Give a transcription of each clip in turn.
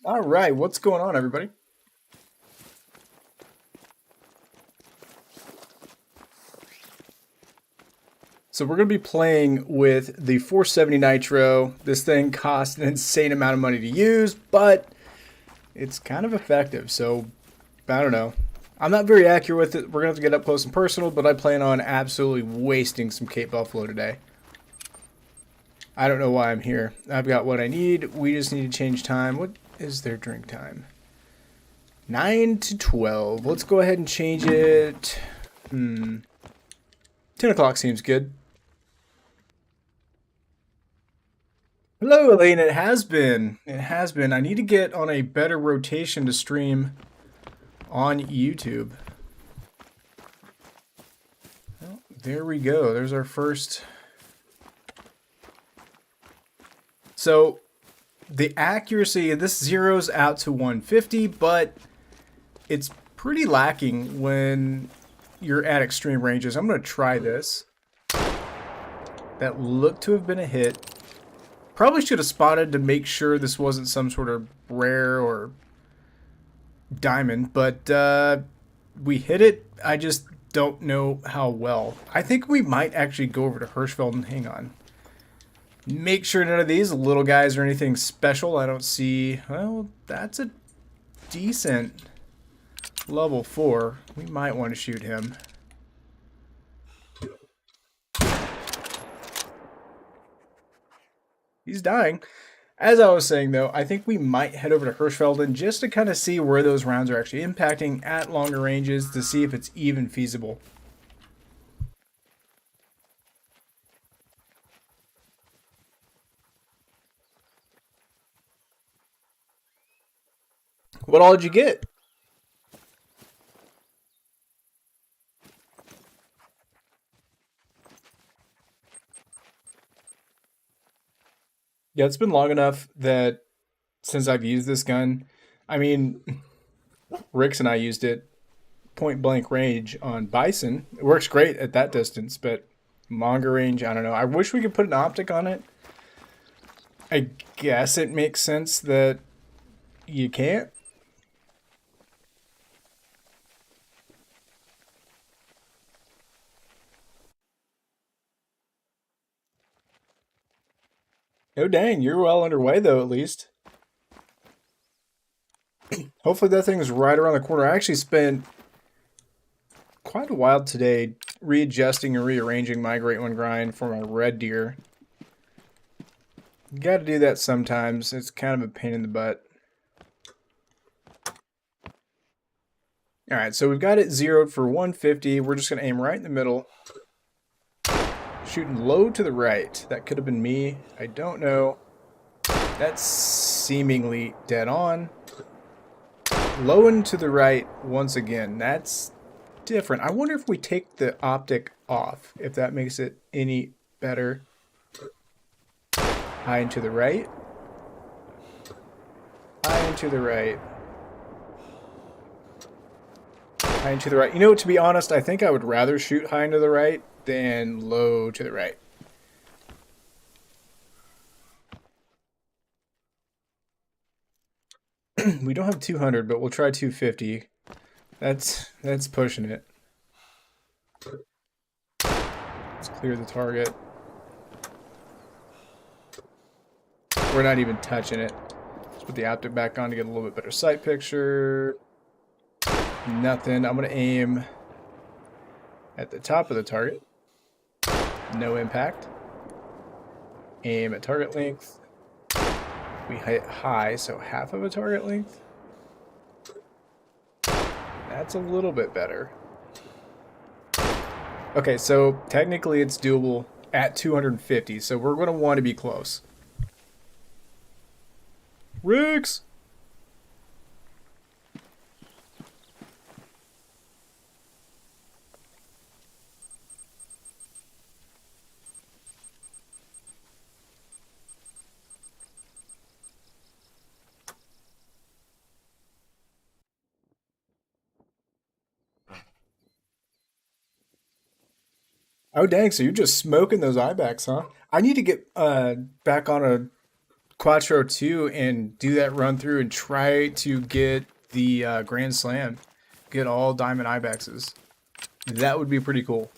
All right, what's going on, everybody? So we're going to be playing with the 470 Nitro. This thing costs an insane amount of money to use, but it's kind of effective. So I don't know. I'm not very accurate with it. We're going to have to get up close and personal, but I plan on absolutely wasting some Cape Buffalo today. I don't know why I'm here. I've got what I need. We just need to change time. What is their drink time? 9 to 12. Let's go ahead and change it. 10 o'clock seems good. Hello, Elaine. It has been. It has been. I need to get on a better rotation to stream on YouTube. Well, there we go. There's our first. So the accuracy, this zeroes out to 150, but it's pretty lacking when you're at extreme ranges. I'm going to try this. That looked to have been a hit. Probably should have spotted to make sure this wasn't some sort of rare or diamond, but we hit it. I just don't know how well. I think we might actually go over to Hirschfeld and hang on. Make sure none of these little guys are anything special. I don't see. Well, that's a decent level 4. We might want to shoot him. He's dying. As I was saying, though, I think we might head over to Hirschfelden just to kind of see where those rounds are actually impacting at longer ranges to see if it's even feasible. What all did you get? Yeah, it's been long enough that since I've used this gun, I mean, Rix and I used it point blank range on Bison. It works great at that distance, but longer range, I don't know. I wish we could put an optic on it. I guess it makes sense that you can't. Oh dang, you're well underway though, at least. Hopefully that thing's right around the corner. I actually spent quite a while today readjusting and rearranging my Great One grind for my red deer. You gotta do that sometimes. It's kind of a pain in the butt. Alright, so we've got it zeroed for 150. We're just gonna aim right in the middle. Shooting low to the right. That could have been me. I don't know. That's seemingly dead on. Low and to the right once again. That's different. I wonder if we take the optic off, if that makes it any better. High and to the right. High and to the right. High and to the right. You know, to be honest, I think I would rather shoot high and to the right than low to the right. We don't have 200, but we'll try 250. That's pushing it. Let's clear the target. We're not even touching it. Let's put the optic back on to get a little bit better sight picture. Nothing. I'm going to aim at the top of the target. No impact. Aim at target length. We hit high, so half of a target length. That's a little bit better. Okay, so technically it's doable at 250, so we're going to want to be close. Rix! Oh dang, so you're just smoking those IBACs, huh? I need to get back on a Quattro 2 and do that run through and try to get the Grand Slam. Get all Diamond Ibexes. That would be pretty cool.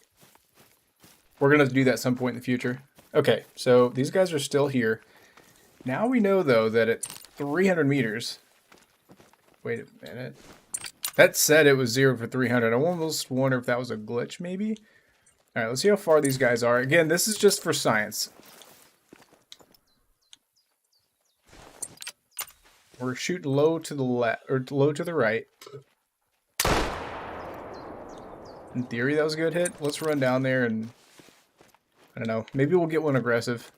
We're going to do that some point in the future. Okay, so these guys are still here. Now we know, though, that at 300 meters... Wait a minute. That said it was 0 for 300. I almost wonder if that was a glitch, maybe? Alright, let's see how far these guys are. Again, this is just for science. We're shooting low to the left, or low to the right. In theory, that was a good hit. Let's run down there and... I don't know. Maybe we'll get one aggressive.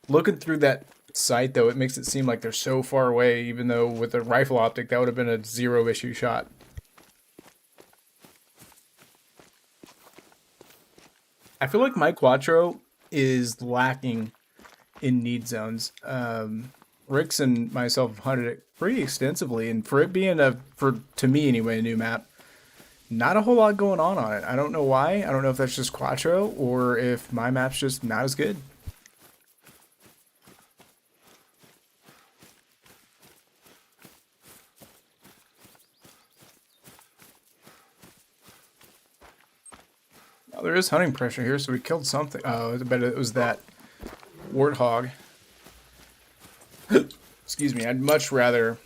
Looking through that sight, though, it makes it seem like they're so far away, even though with a rifle optic, that would have been a zero-issue shot. I feel like my Quattro is lacking in need zones. Ricks and myself have hunted it pretty extensively, and for it being to me anyway, a new map, not a whole lot going on it. I don't know why. I don't know if that's just Quattro or if my map's just not as good. Oh, there is hunting pressure here, so we killed something. Oh, I bet it was that warthog. Excuse me, I'd much rather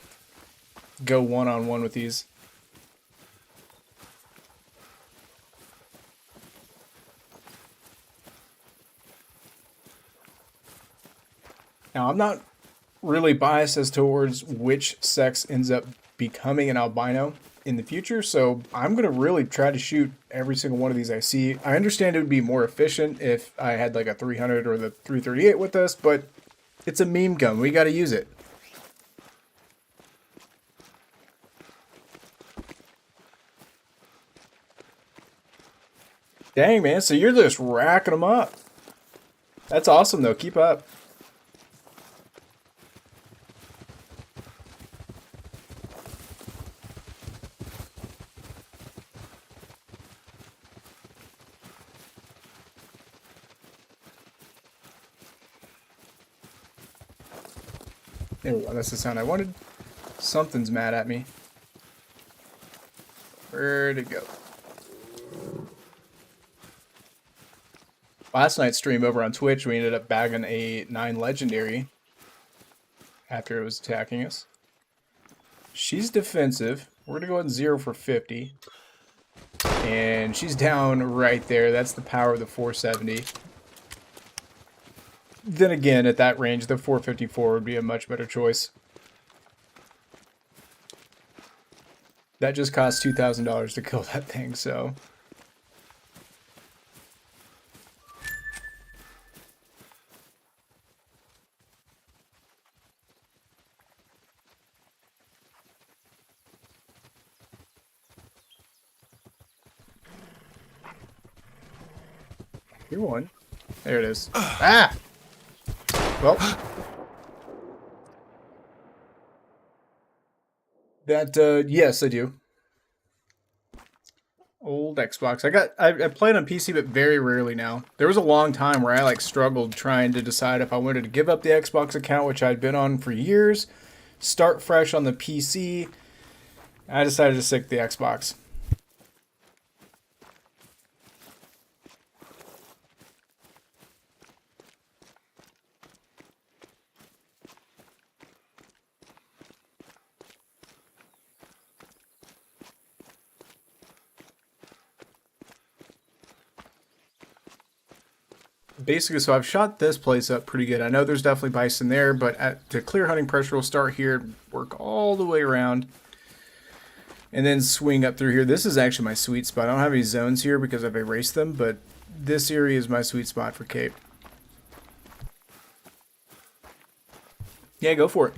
go one-on-one with these. Now, I'm not really biased as towards which sex ends up becoming an albino in the future, so I'm going to really try to shoot every single one of these I see. I understand it would be more efficient if I had like a 300 or the 338 with us, but it's a meme gun. We got to use it. Dang, man, so you're just racking them up. That's awesome, though. Keep up. There we go. That's the sound I wanted. Something's mad at me. Where'd it go? Last night's stream over on Twitch, we ended up bagging a 9 legendary after it was attacking us. She's defensive. We're going to go ahead and 0 for 50. And she's down right there. That's the power of the 470. Then again, at that range, the 454 would be a much better choice. That just cost $2,000 to kill that thing, so... You're one. There it is. Ah! Well. That, yes, I do. Old Xbox. I played on PC, but very rarely now. There was a long time where I, like, struggled trying to decide if I wanted to give up the Xbox account, which I'd been on for years, start fresh on the PC. I decided to stick the Xbox. Basically, so I've shot this place up pretty good. I know there's definitely bison there, but to clear hunting pressure, we'll start here, work all the way around, and then swing up through here. This is actually my sweet spot. I don't have any zones here because I've erased them, but this area is my sweet spot for Cape. Yeah, go for it.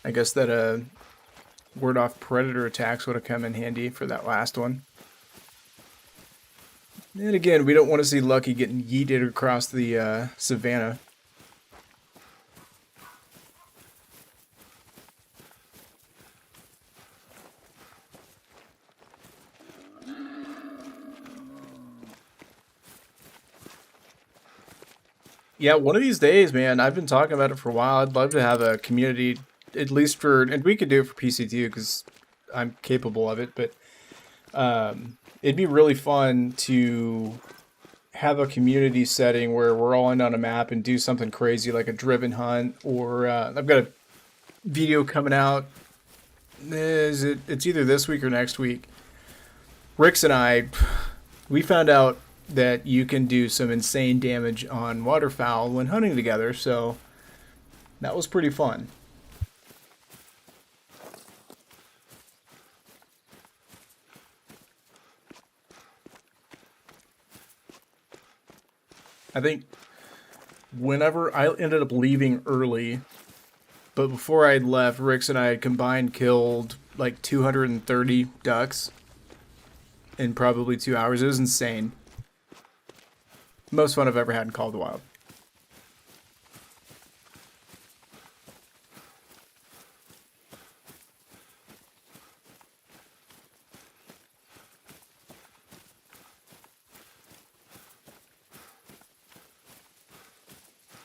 I guess that ward off predator attacks would have come in handy for that last one. And again, we don't want to see Lucky getting yeeted across the savannah. Yeah, one of these days, man, I've been talking about it for a while. I'd love to have a community, at least for, and we could do it for PC too, because I'm capable of it, but it'd be really fun to have a community setting where we're all in on a map and do something crazy like a driven hunt, or I've got a video coming out. It's either this week or next week. Rix and I, we found out that you can do some insane damage on waterfowl when hunting together, so that was pretty fun. I think whenever I ended up leaving early, but before I left, Rix and I had combined killed like 230 ducks in probably 2 hours. It was insane. Most fun I've ever had in Call of the Wild.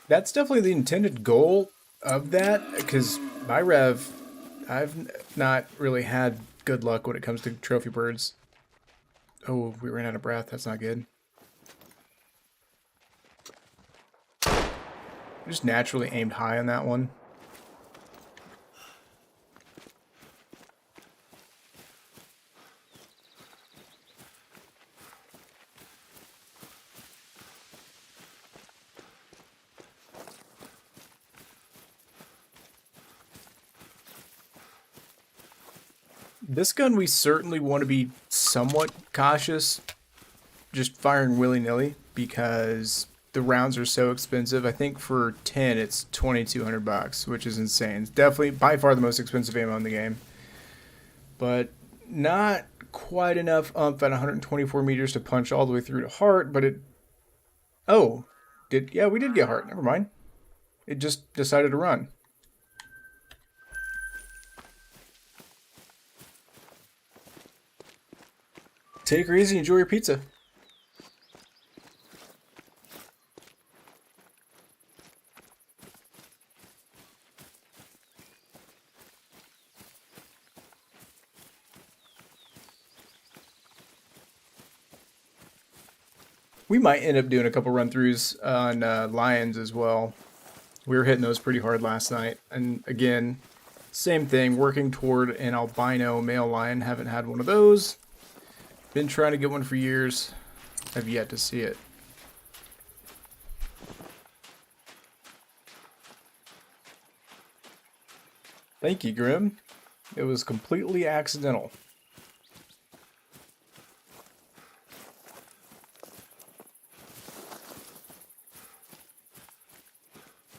That's definitely the intended goal of that, because my rev, I've not really had good luck when it comes to trophy birds. Oh, we ran out of breath. That's not good. Just naturally aimed high on that one. This gun, we certainly want to be somewhat cautious, just firing willy-nilly, because the rounds are so expensive. I think for 10 it's 2,200 bucks, which is insane. It's definitely by far the most expensive ammo in the game, but not quite enough umph at 124 meters to punch all the way through to heart. But it, oh, yeah, we did get heart. Never mind. It just decided to run. Take her easy, enjoy your pizza. We might end up doing a couple run-throughs on lions as well. We were hitting those pretty hard last night. And again, same thing, working toward an albino male lion. Haven't had one of those. Been trying to get one for years. Have yet to see it. Thank you, Grim. It was completely accidental.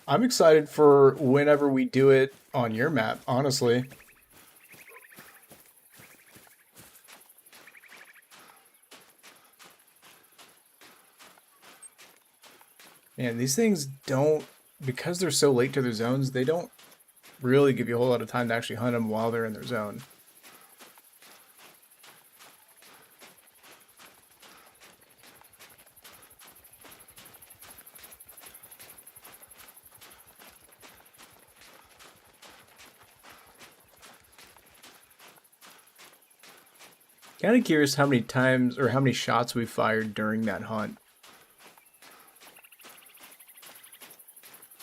I'm excited for whenever we do it on your map, honestly. And these things don't, because they're so late to their zones, they don't really give you a whole lot of time to actually hunt them while they're in their zone. Kind of curious how many times or how many shots we fired during that hunt.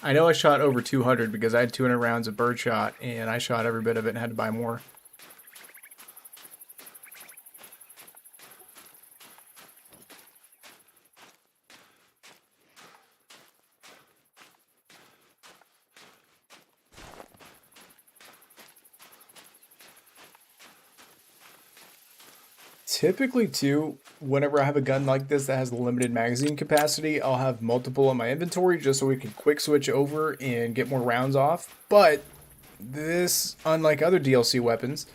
I know I shot over 200 because I had 200 rounds of birdshot and I shot every bit of it and had to buy more. Typically, too, whenever I have a gun like this that has limited magazine capacity, I'll have multiple in my inventory just so we can quick switch over and get more rounds off. But this, unlike other DLC weapons,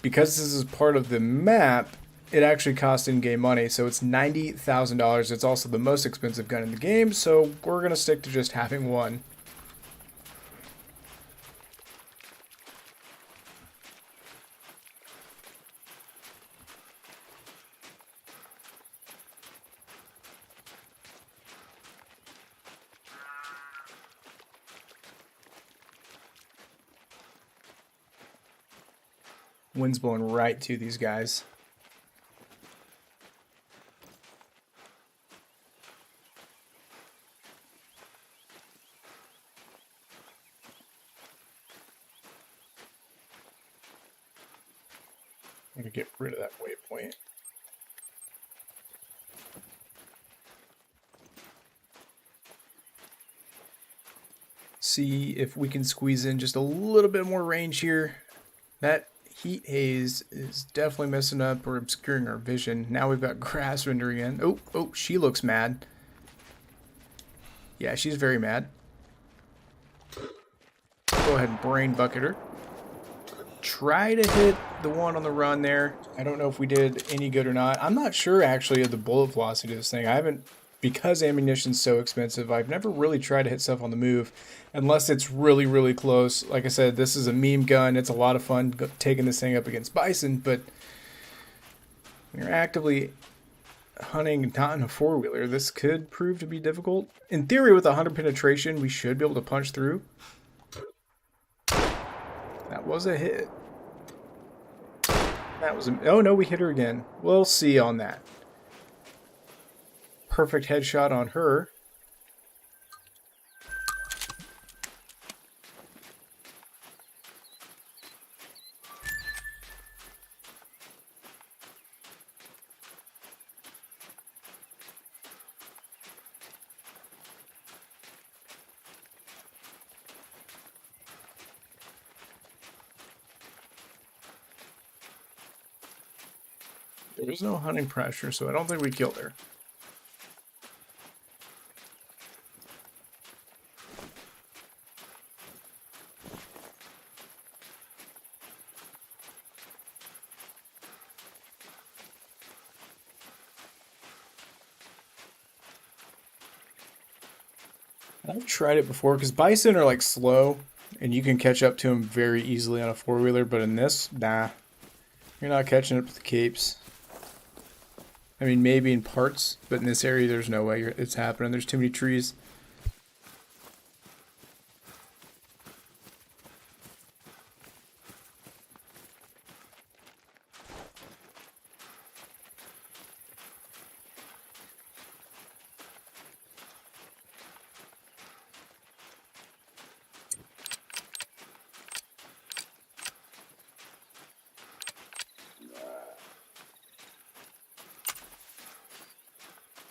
because this is part of the map, it actually costs in-game money, so it's $90,000. It's also the most expensive gun in the game, so we're going to stick to just having one. Wind's blowing right to these guys. I'm going to get rid of that waypoint. See if we can squeeze in just a little bit more range here. That heat haze is definitely messing up or obscuring our vision. Now we've got grass rendering in. Oh, she looks mad. Yeah, she's very mad. Go ahead and brain bucket her. Try to hit the one on the run there. I don't know if we did any good or not. I'm not sure actually of the bullet velocity of this thing. I haven't, because ammunition's so expensive, I've never really tried to hit stuff on the move unless it's really, really close. Like I said, this is a meme gun. It's a lot of fun taking this thing up against bison, but when you're actively hunting not in a four-wheeler, this could prove to be difficult. In theory, with 100 penetration, we should be able to punch through. That was a hit. That was a... Oh, no, we hit her again. We'll see on that. Perfect headshot on her. There was no hunting pressure, so I don't think we killed her. I've tried it before, because bison are like slow, and you can catch up to them very easily on a four-wheeler, but in this, nah. You're not catching up to the capes. I mean, maybe in parts, but in this area, there's no way it's happening. There's too many trees.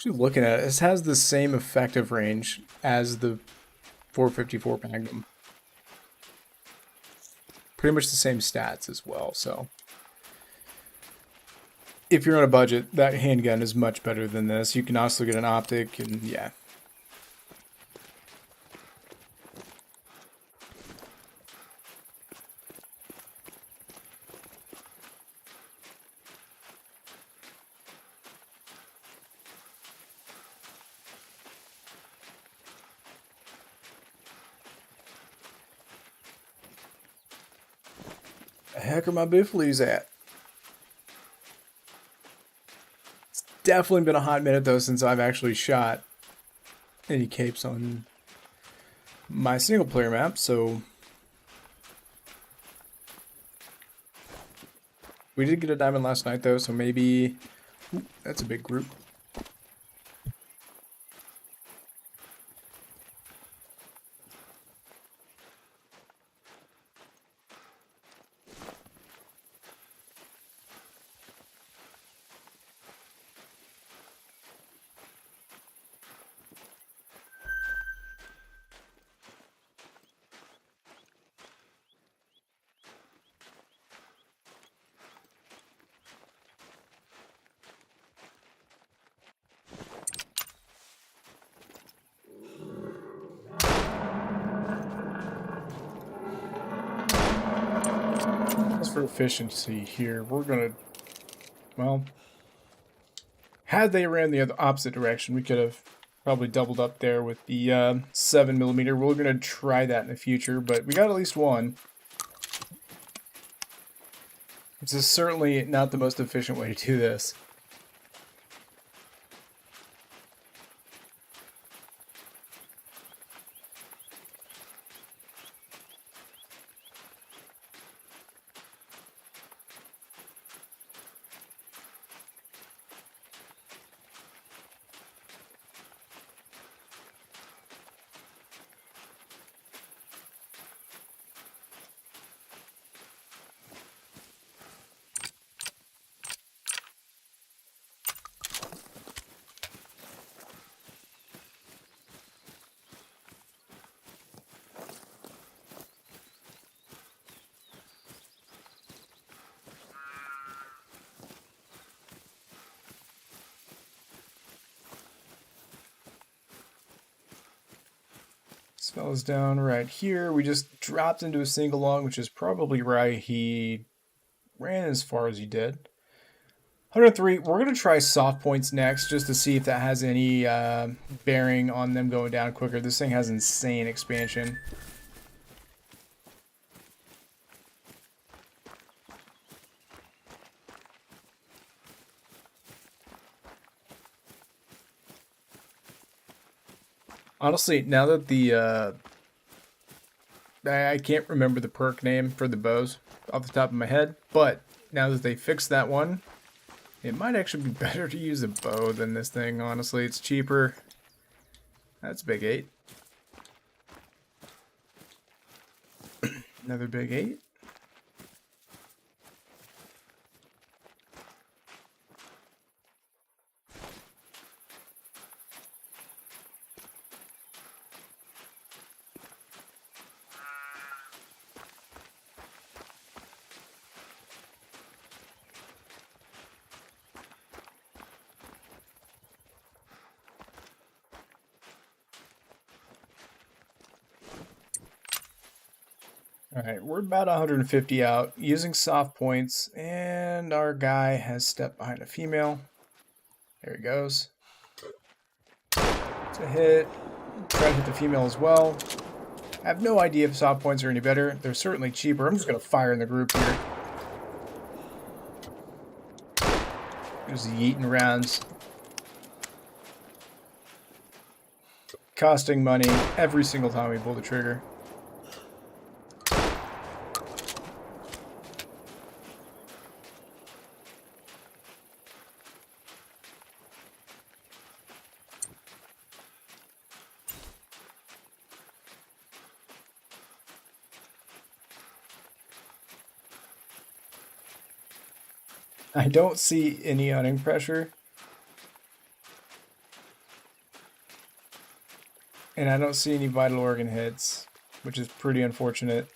Actually, looking at it, this has the same effective range as the 454 Magnum. Pretty much the same stats as well, so. If you're on a budget, that handgun is much better than this. You can also get an optic, and yeah. The heck are my biffles at? It's definitely been a hot minute though since I've actually shot any capes on my single player map, so we did get a diamond last night though, so maybe... Ooh, that's a big group. for efficiency here, we're gonna, well, had they ran the other opposite direction, we could have probably doubled up there with the 7mm. We're gonna try that in the future, but we got at least one. This is certainly not the most efficient way to do this. This fella's down right here. We just dropped into a single log, which is probably why he ran as far as he did. 103, we're going to try soft points next, just to see if that has any bearing on them going down quicker. This thing has insane expansion. Honestly, now that the, I can't remember the perk name for the bows off the top of my head, but now that they fixed that one, it might actually be better to use a bow than this thing, honestly. It's cheaper. That's big 8. Another big 8. Alright, we're about 150 out, using soft points, and our guy has stepped behind a female. There he goes. It's a hit. Try to hit the female as well. I have no idea if soft points are any better. They're certainly cheaper. I'm just going to fire in the group here. Just yeeting rounds. Costing money every single time we pull the trigger. I don't see any hunting pressure. And I don't see any vital organ hits, which is pretty unfortunate.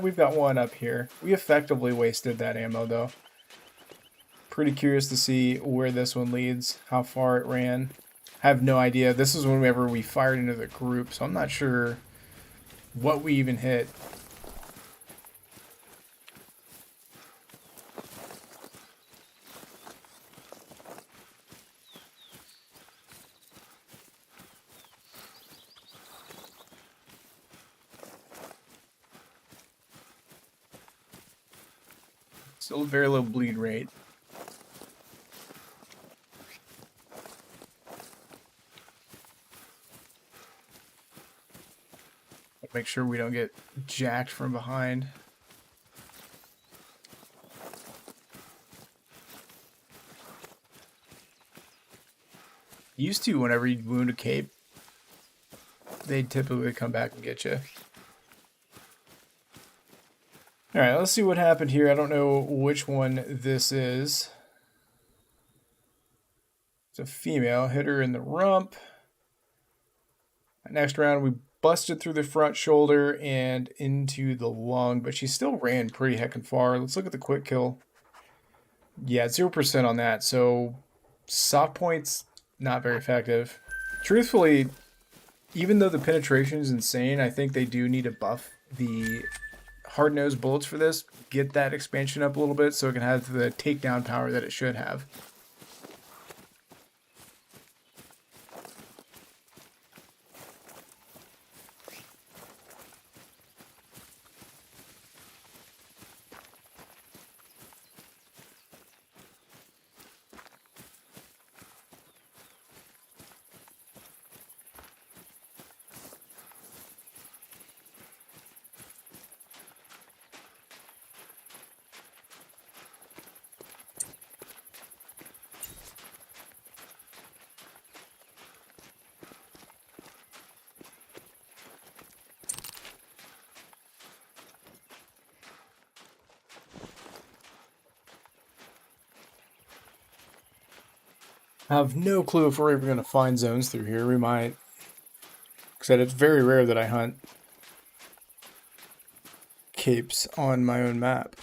We've got one up here. We effectively wasted that ammo though. Pretty curious to see where this one leads, how far it ran. I have no idea. This is whenever we fired into the group, so I'm not sure what we even hit. Still a very low bleed rate. Make sure we don't get jacked from behind. Used to, whenever you wound a cape, they'd typically come back and get you. Alright, let's see what happened here. I don't know which one this is. It's a female. Hit her in the rump. Next round, we busted through the front shoulder and into the lung, but she still ran pretty heckin' far. Let's look at the quick kill. Yeah, 0% on that, so soft points, not very effective. Truthfully, even though the penetration is insane, I think they do need a buff the hard-nosed bullets for this, get that expansion up a little bit so it can have the takedown power that it should have. I have no clue if we're ever going to find zones through here. We might. Because it's very rare that I hunt capes on my own map.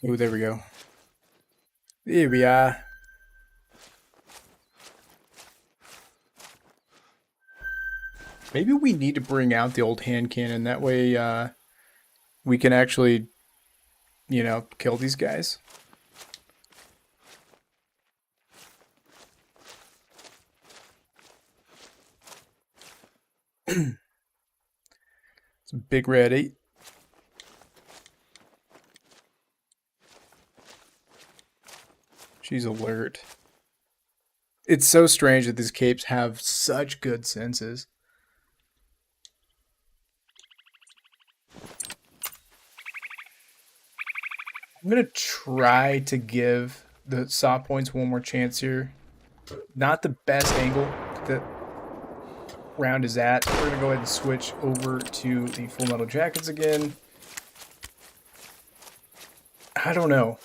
Oh, there we go. Here we are. Maybe we need to bring out the old hand cannon. That way we can actually, you know, kill these guys. It's a big red 8. She's alert. It's so strange that these capes have such good senses. I'm going to try to give the soft points one more chance here. Not the best angle that round is at. We're going to go ahead and switch over to the Full Metal Jackets again. I don't know.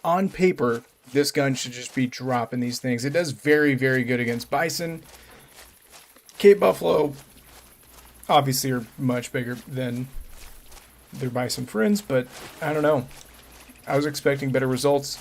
On paper, this gun should just be dropping these things. It does very, very good against bison. Cape buffalo, obviously, are much bigger than their bison friends, but I don't know. I was expecting better results.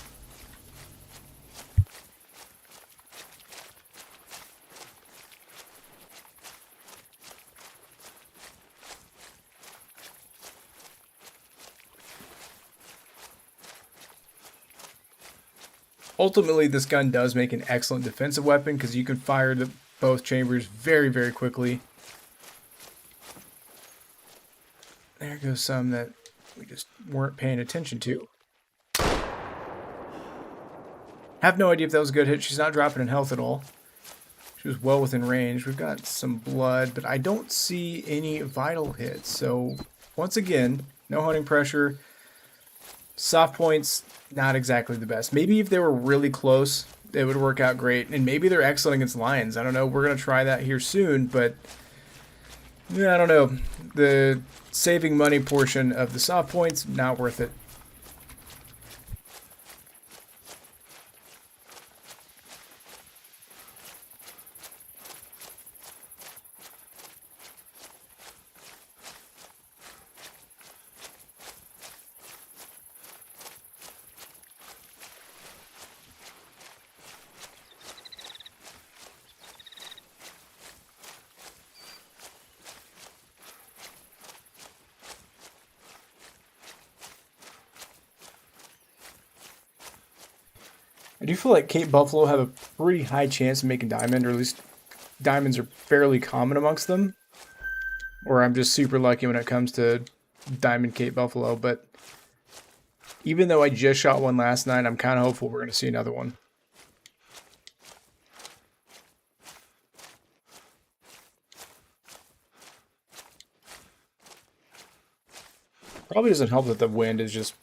Ultimately, this gun does make an excellent defensive weapon because you can fire both chambers very, very quickly. There goes some that we just weren't paying attention to. Have no idea if that was a good hit. She's not dropping in health at all. She was well within range. We've got some blood, but I don't see any vital hits. So, once again, no hunting pressure. Soft points, not exactly the best. Maybe if they were really close, it would work out great. And maybe they're excellent against lions. I don't know. We're going to try that here soon, but yeah, I don't know. The saving money portion of the soft points, not worth it. I do feel like Cape Buffalo have a pretty high chance of making diamond, or at least diamonds are fairly common amongst them. Or I'm just super lucky when it comes to Diamond Cape Buffalo. But even though I just shot one last night, I'm kind of hopeful we're going to see another one. Probably doesn't help that the wind is just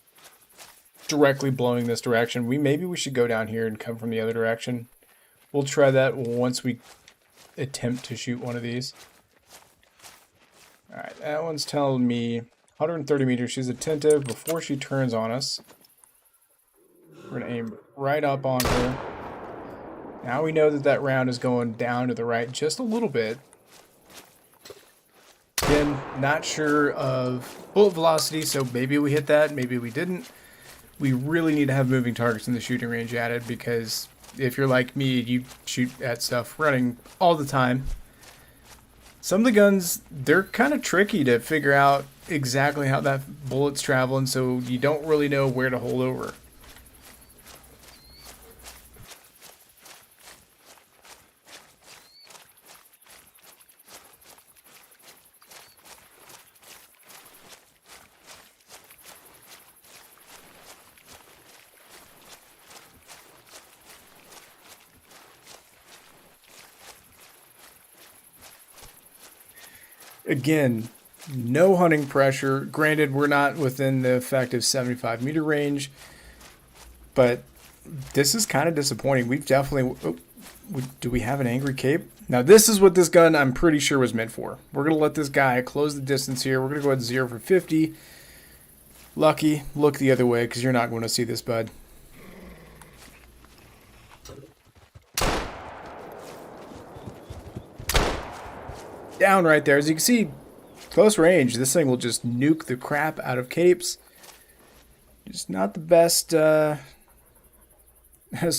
directly blowing this direction. Maybe we should go down here and come from the other direction. We'll try that once we attempt to shoot one of these. Alright, that one's telling me 130 meters. She's attentive before she turns on us. We're going to aim right up on her. Now we know that that round is going down to the right just a little bit. Again, not sure of bullet velocity, so maybe we hit that, maybe we didn't. We really need to have moving targets in the shooting range added, because if you're like me, you shoot at stuff running all the time. Some of the guns, they're kind of tricky to figure out exactly how that bullet's traveling, so you don't really know where to hold over. Again, no hunting pressure. Granted, we're not within the effective 75-meter range, but this is kind of disappointing. We've definitely... Oh, do we have an angry cape? Now, this is what this gun, I'm pretty sure, was meant for. We're going to let this guy close the distance here. We're going to go ahead and 0 for 50. Lucky, look the other way, because you're not going to see this, bud. Down right there. As you can see, close range, this thing will just nuke the crap out of capes. Just not the best as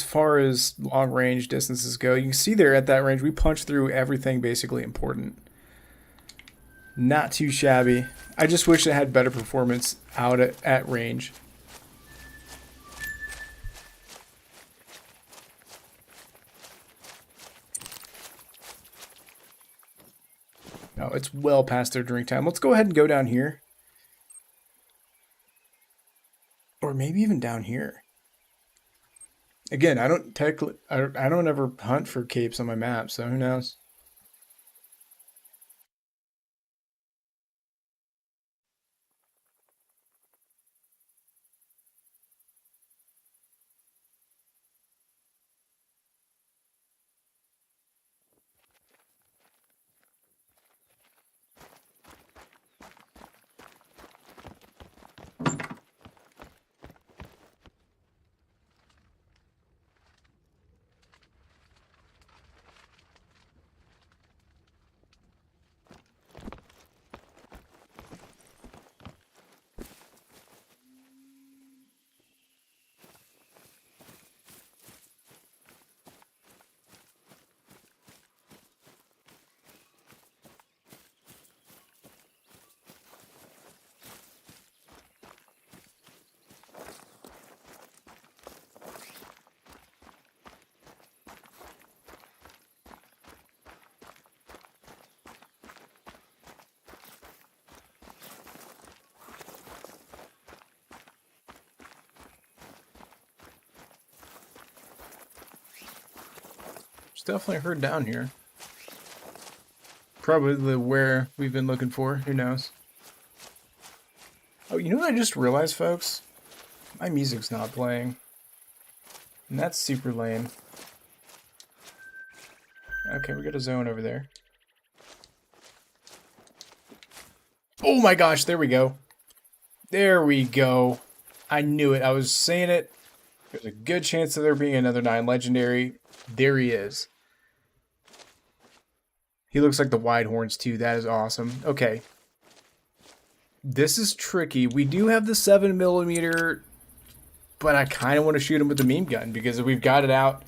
far as long range distances go. You can see there at that range, we punched through everything basically important. Not too shabby. I just wish it had better performance out at range. No, it's well past their drink time. Let's go ahead and go down here. Or maybe even down here. Again, I don't ever hunt for capes on my map, so who knows? Definitely heard down here. Probably where we've been looking for. Who knows? Oh, you know what I just realized, folks? My music's not playing. And that's super lame. Okay, we got a zone over there. Oh my gosh, there we go. There we go. I knew it. I was saying it. There's a good chance of there being another 9 legendary. There he is. He looks like the wide horns too. That is awesome. Okay. This is tricky. We do have the 7mm, but I kind of want to shoot him with the meme gun because we've got it out.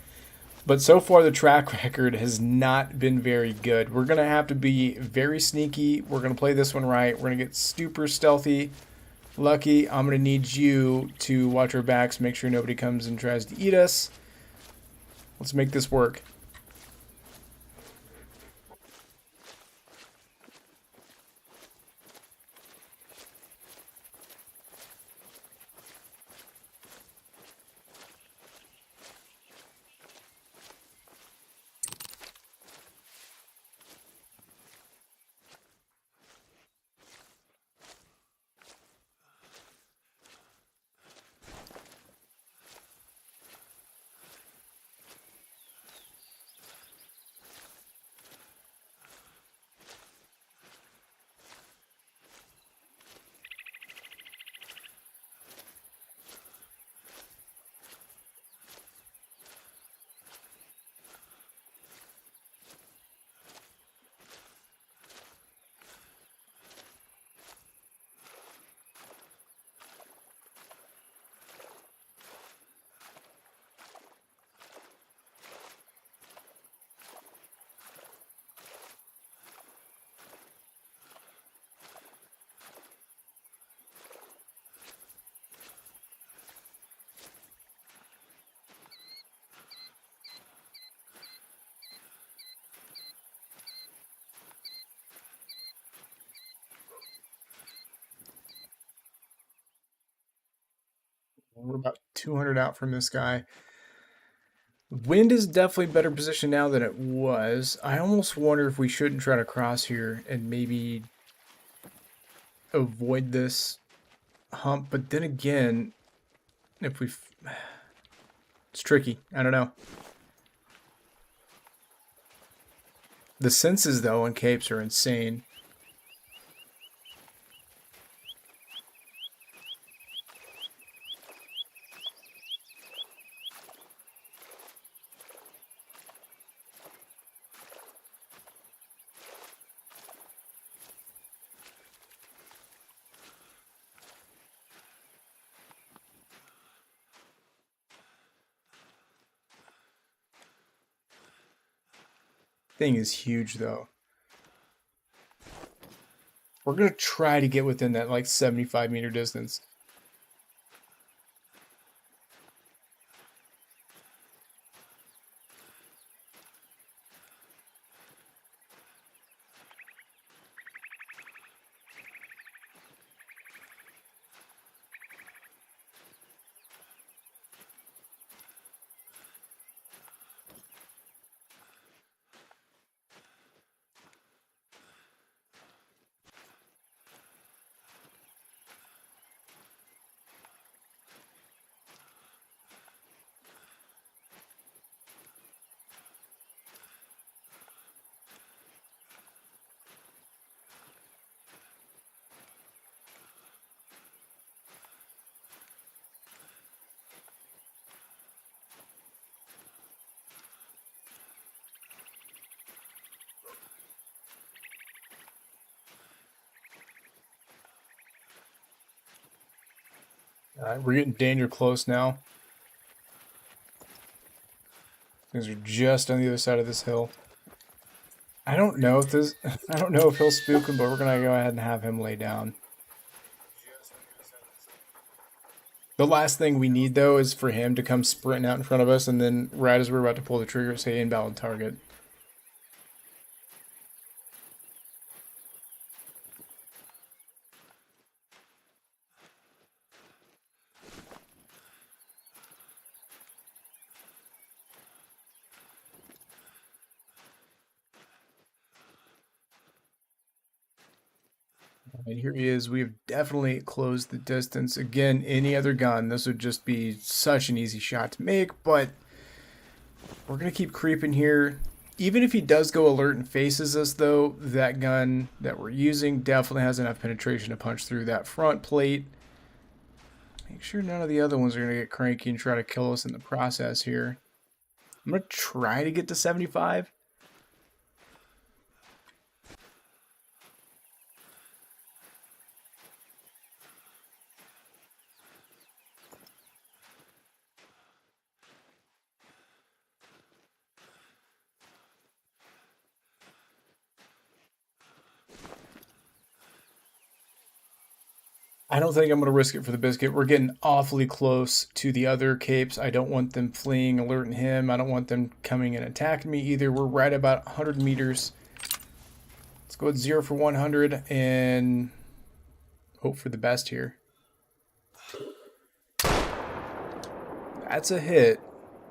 But so far the track record has not been very good. We're going to have to be very sneaky. We're going to play this one right. We're going to get super stealthy. Lucky, I'm going to need you to watch our backs, make sure nobody comes and tries to eat us. Let's make this work. We're about 200 out from this guy. Wind is definitely better position now than it was. I almost wonder if we shouldn't try to cross here and maybe avoid this hump. But then again, if we... It's tricky. I don't know. The senses, though, on capes are insane. Thing is huge, though. We're going to try to get within that, like, 75-meter distance. Alright, we're getting danger close now. Things are just on the other side of this hill. I don't know if this... I don't know if he'll spook him, but we're going to go ahead and have him lay down. The last thing we need, though, is for him to come sprinting out in front of us, and then right as we're about to pull the trigger, say invalid target. And here he is. We have definitely closed the distance. Again, any other gun, this would just be such an easy shot to make, but we're going to keep creeping here. Even if he does go alert and faces us, though, that gun that we're using definitely has enough penetration to punch through that front plate. Make sure none of the other ones are going to get cranky and try to kill us in the process here. I'm going to try to get to 75. I don't think I'm going to risk it for the biscuit. We're getting awfully close to the other capes. I don't want them fleeing, alerting him. I don't want them coming and attacking me either. We're right about 100 meters. Let's go with 0 for 100 and hope for the best here. That's a hit.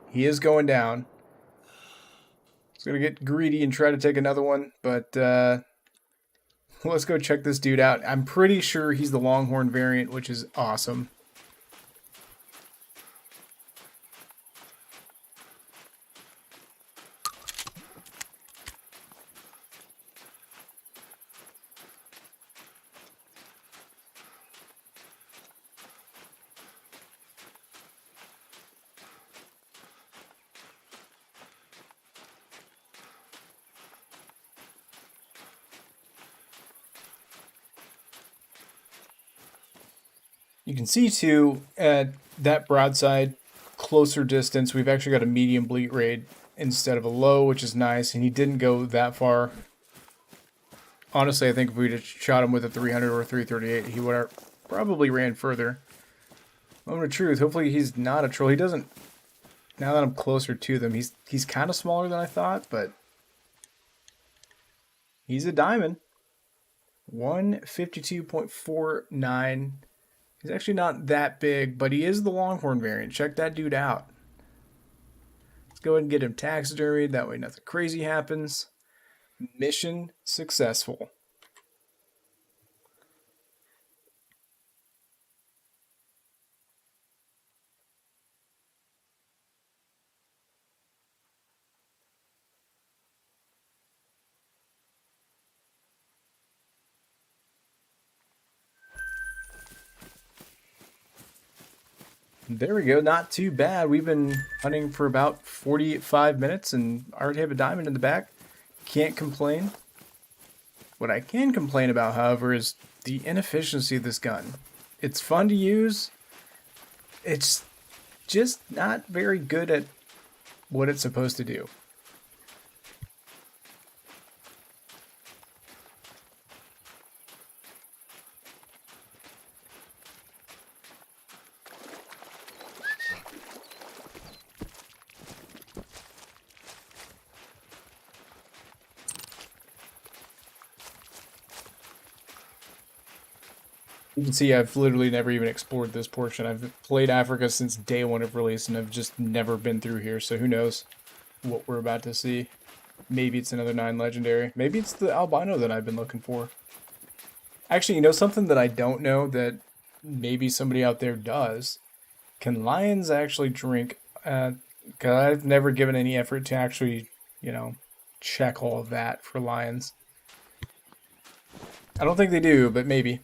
He is going down. He's going to get greedy and try to take another one, but let's go check this dude out. I'm pretty sure he's the Longhorn variant, which is awesome. You can see, too, at that broadside, closer distance, we've actually got a medium bleed rate instead of a low, which is nice, and he didn't go that far. Honestly, I think if we'd have shot him with a 300 or a 338, he would have probably ran further. Moment of truth, hopefully he's not a troll. He doesn't... Now that I'm closer to them, he's kind of smaller than I thought, but... He's a diamond. 152.49... He's actually not that big, but he is the Longhorn variant. Check that dude out. Let's go ahead and get him taxidermied. That way nothing crazy happens. Mission successful. There we go. Not too bad. We've been hunting for about 45 minutes and already have a diamond in the back. Can't complain. What I can complain about, however, is the inefficiency of this gun. It's fun to use. It's just not very good at what it's supposed to do. You can see I've literally never even explored this portion. I've played Africa since day one of release and I've just never been through here, so who knows what we're about to see. Maybe it's another 9 legendary. Maybe it's the albino that I've been looking for. Actually, you know something that I don't know that maybe somebody out there does? Can lions actually drink? Because I've never given any effort to actually, check all of that for lions. I don't think they do, but maybe.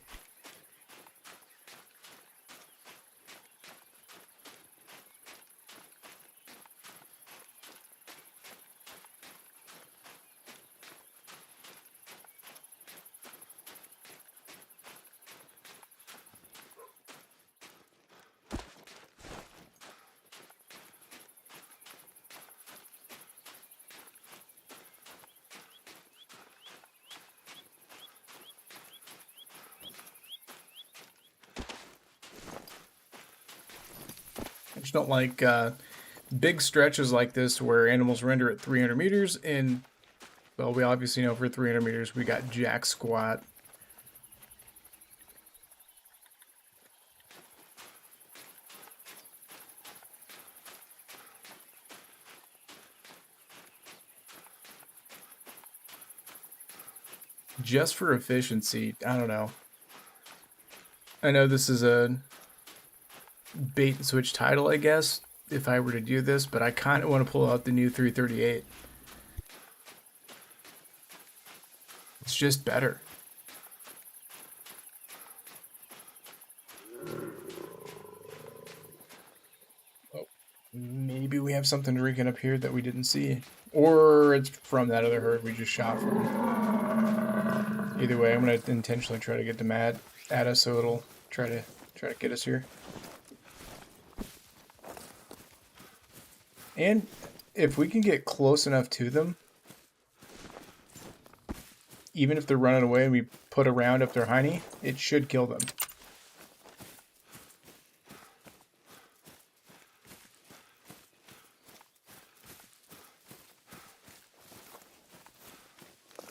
I just don't like big stretches like this where animals render at 300 meters and, well, we obviously know for 300 meters we got jack squat. Just for efficiency, I don't know. I know this is a bait and switch title, I guess, if I were to do this, but I kind of want to pull out the new 338. It's just better. Oh, maybe we have something drinking up here that we didn't see. Or it's from that other herd we just shot from. Either way, I'm going to intentionally try to get them at us so it'll try to get us here. And if we can get close enough to them, even if they're running away and we put a round up their hiney, it should kill them.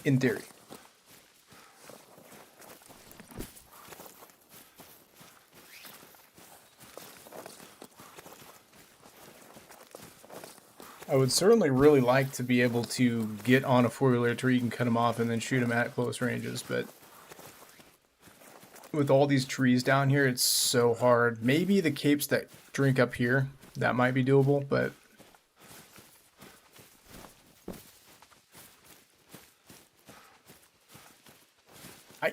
In theory. I would certainly really like to be able to get on a 4-wheeler to where you can cut them off and then shoot them at close ranges, but with all these trees down here, it's so hard. Maybe the capes that drink up here, that might be doable, but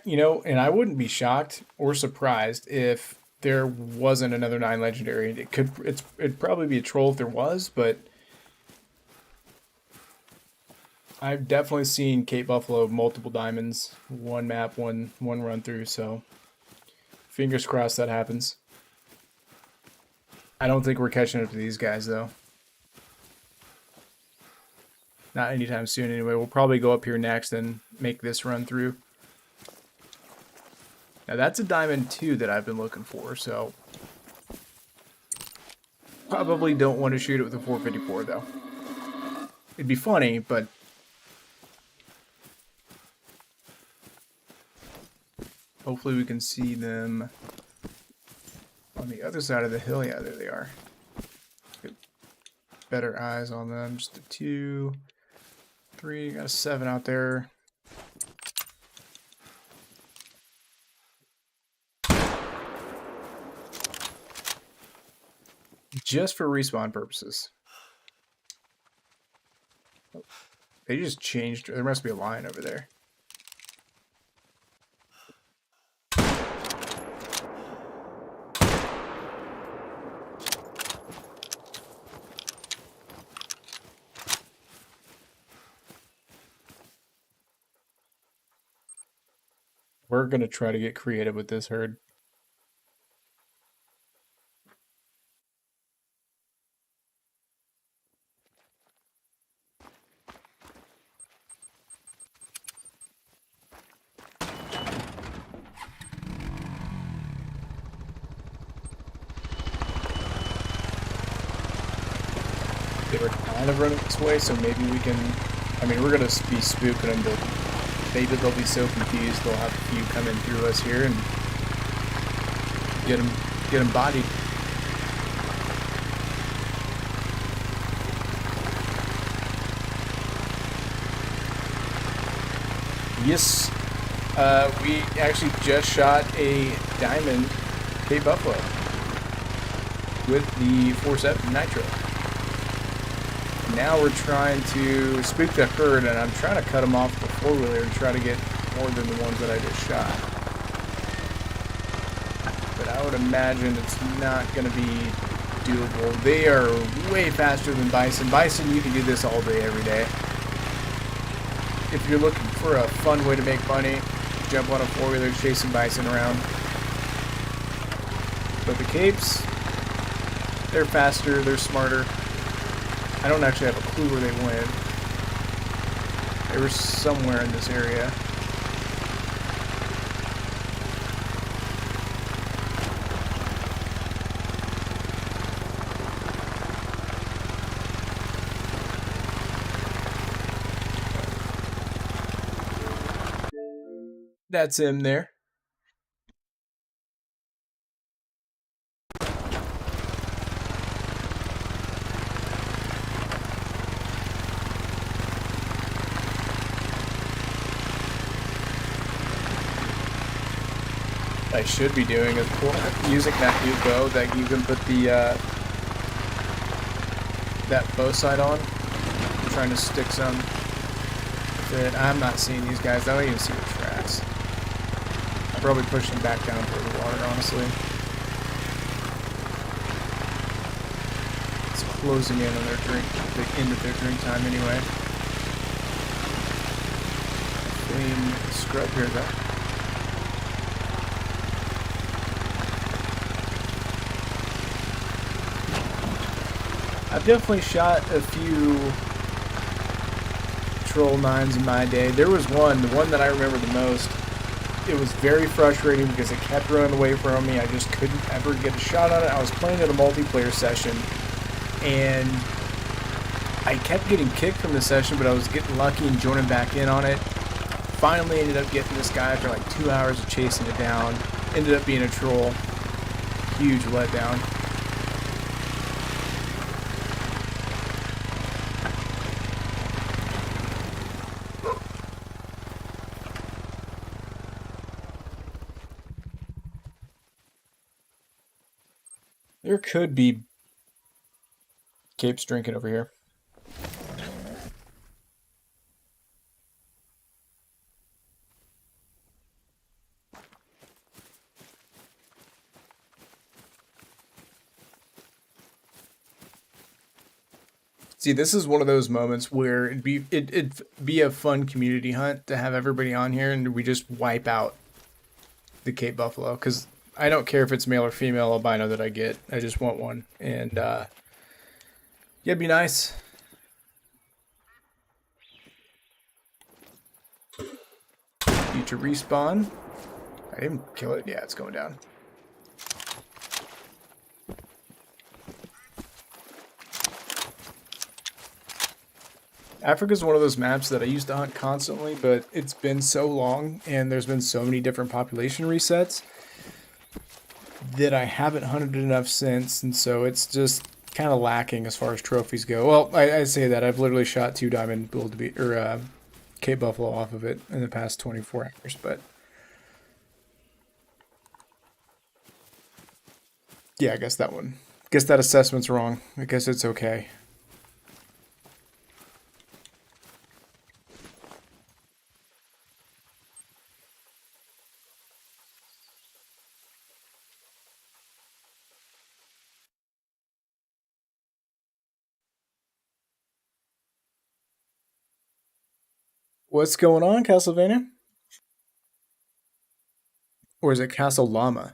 and I wouldn't be shocked or surprised if there wasn't another 9 legendary. It'd probably be a troll if there was, but I've definitely seen Cape Buffalo multiple diamonds, one map, one run through, so fingers crossed that happens. I don't think we're catching up to these guys though. Not anytime soon anyway. We'll probably go up here next and make this run through. Now that's a diamond 2 that I've been looking for, so probably don't want to shoot it with a 454 though. It'd be funny, but hopefully we can see them On the other side of the hill, yeah, there they are. Get better eyes on them. Just a 2, 3, got a 7 out there. Just for respawn purposes. They just changed. There must be a line over there. We're going to try to get creative with this herd. They were kind of running this way, so maybe we can... I mean, we're going to be spooking them, but maybe they'll be so confused they'll have a few come in through us here and get them bodied. Yes, we actually just shot a diamond Cape Buffalo with the 4.7 Nitro. Now we're trying to spook the herd, and I'm trying to cut them off the 4-wheeler and try to get more than the ones that I just shot. But I would imagine it's not going to be doable. They are way faster than bison. Bison, you can do this all day, every day. If you're looking for a fun way to make money, jump on a 4-wheeler, chase some bison around. But the capes, they're faster, they're smarter. I don't actually have a clue where they went. They were somewhere in this area. That's him there. I should be doing is using that new bow that you can put the that bow sight on. I'm trying to stick some with it. I'm not seeing these guys. I don't even see the tracks. I'll probably push them back down toward the water, honestly. It's closing in on their drink, the end of their drink time anyway. Clean scrub here though. I've definitely shot a few Troll 9s in my day. There was one, the one that I remember the most. It was very frustrating because it kept running away from me. I just couldn't ever get a shot on it. I was playing at a multiplayer session, and I kept getting kicked from the session, but I was getting lucky and joining back in on it. Finally ended up getting this guy after like 2 hours of chasing it down. Ended up being a troll. Huge letdown. There could be capes drinking over here. See, this is one of those moments where it'd be a fun community hunt to have everybody on here and we just wipe out the Cape Buffalo, because I don't care if it's male or female albino that I get. I just want one. And, yeah, it'd be nice. Future respawn. I didn't kill it. Yeah, it's going down. Africa's one of those maps that I used to hunt constantly, but it's been so long and there's been so many different population resets that I haven't hunted enough since, and so it's just kind of lacking as far as trophies go. Well, I say that I've literally shot 2 diamond wildebeest or Cape buffalo off of it in the past 24 hours, but yeah, I guess that one. Guess that assessment's wrong. I guess it's okay. What's going on, Castlevania? Or is it Castle Llama?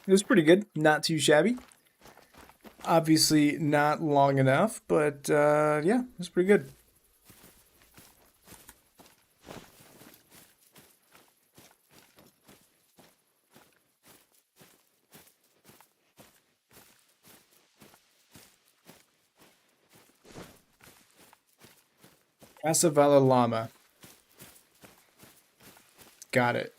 It was pretty good. Not too shabby. Obviously, not long enough, but yeah, it was pretty good. Casavala Llama. Got it.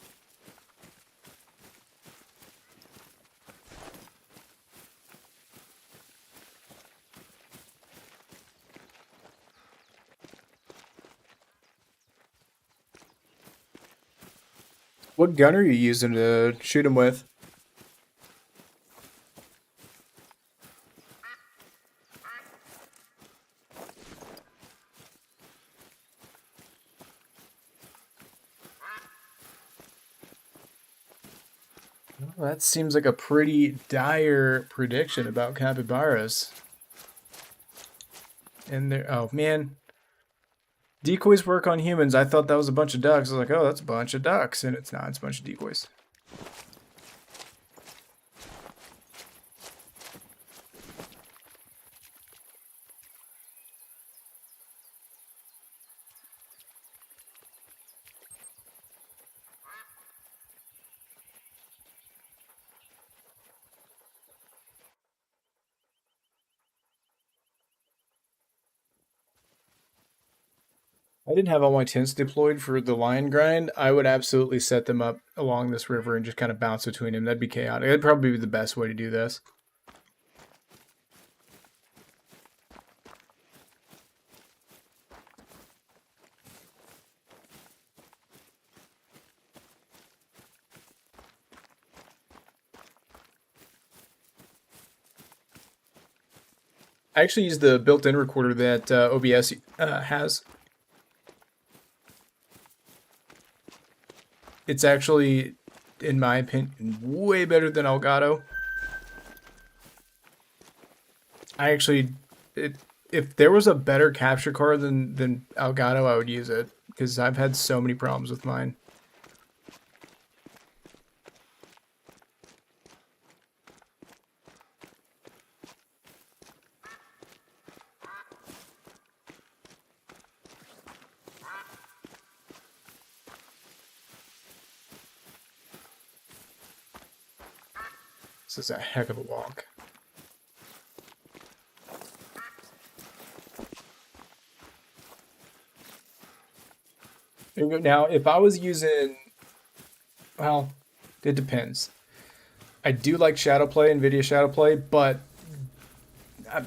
What gun are you using to shoot him with? Well, that seems like a pretty dire prediction about capybaras. And there, oh man, decoys work on humans. I thought that was a bunch of ducks. I was like, oh, that's a bunch of ducks, and it's not. It's a bunch of decoys. I didn't have all my tents deployed for the lion grind. I would absolutely set them up along this river and just kind of bounce between them. That'd be chaotic. That'd probably be the best way to do this. I actually use the built-in recorder that OBS has. It's actually, in my opinion, way better than Elgato. I actually, it, if there was a better capture card than Elgato, I would use it because I've had so many problems with mine. This is a heck of a walk. There you go. Now, if I was using, well, it depends. I do like Shadowplay and Video Shadowplay, but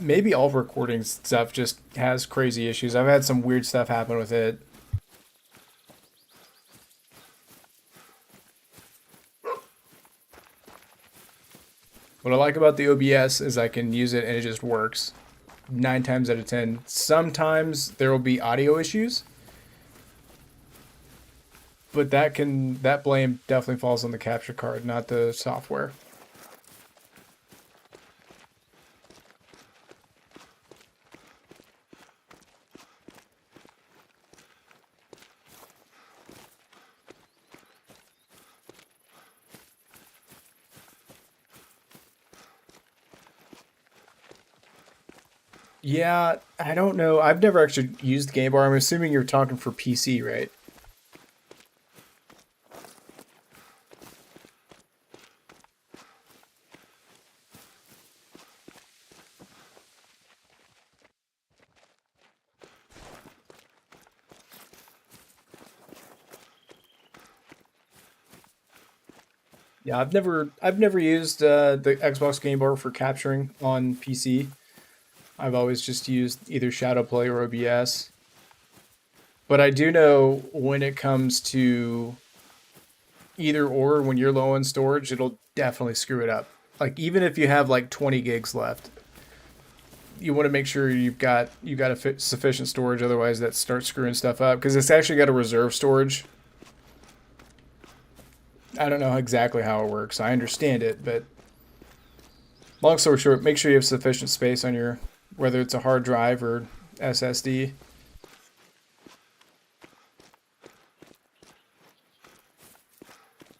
maybe all recording stuff just has crazy issues. I've had some weird stuff happen with it. What I like about the OBS is I can use it and it just works 9 times out of 10. Sometimes there will be audio issues, but that blame definitely falls on the capture card, not the software. Yeah, I don't know. I've never actually used Game Bar. I'm assuming you're talking for PC, right? Yeah, I've never used the Xbox Game Board for capturing on PC. I've always just used either Shadowplay or OBS. But I do know when it comes to either or, when you're low on storage, it'll definitely screw it up. Like even if you have like 20 gigs left, you want to make sure you've got a sufficient storage. Otherwise, that starts screwing stuff up because it's actually got a reserve storage. I don't know exactly how it works. I understand it, but long story short, make sure you have sufficient space on your, whether it's a hard drive or SSD.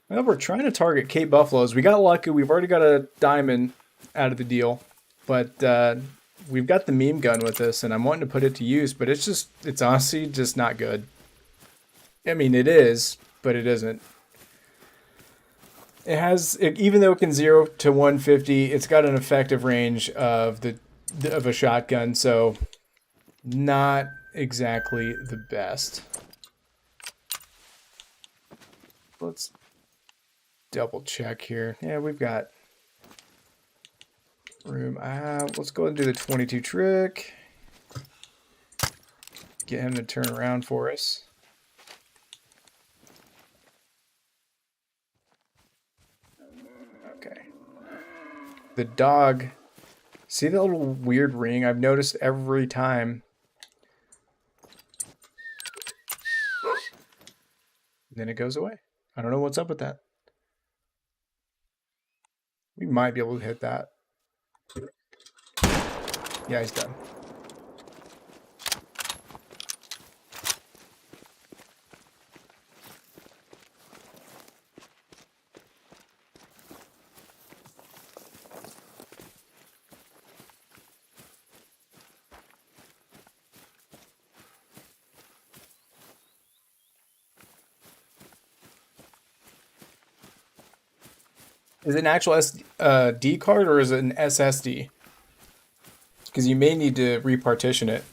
Well, we're trying to target Cape Buffaloes. We got lucky. We've already got a diamond out of the deal, but we've got the meme gun with us, and I'm wanting to put it to use, but it's honestly just not good. I mean, it is, but it isn't. Even though it can 0 to 150, it's got an effective range of a shotgun, so not exactly the best. Let's double check here. Yeah, we've got room. Let's go ahead and do the 22 trick. Get him to turn around for us. Okay. The dog. See that little weird ring? I've noticed every time. Then it goes away. I don't know what's up with that. We might be able to hit that. Yeah, he's done. Is it an actual SD card or is it an SSD? Because you may need to repartition it.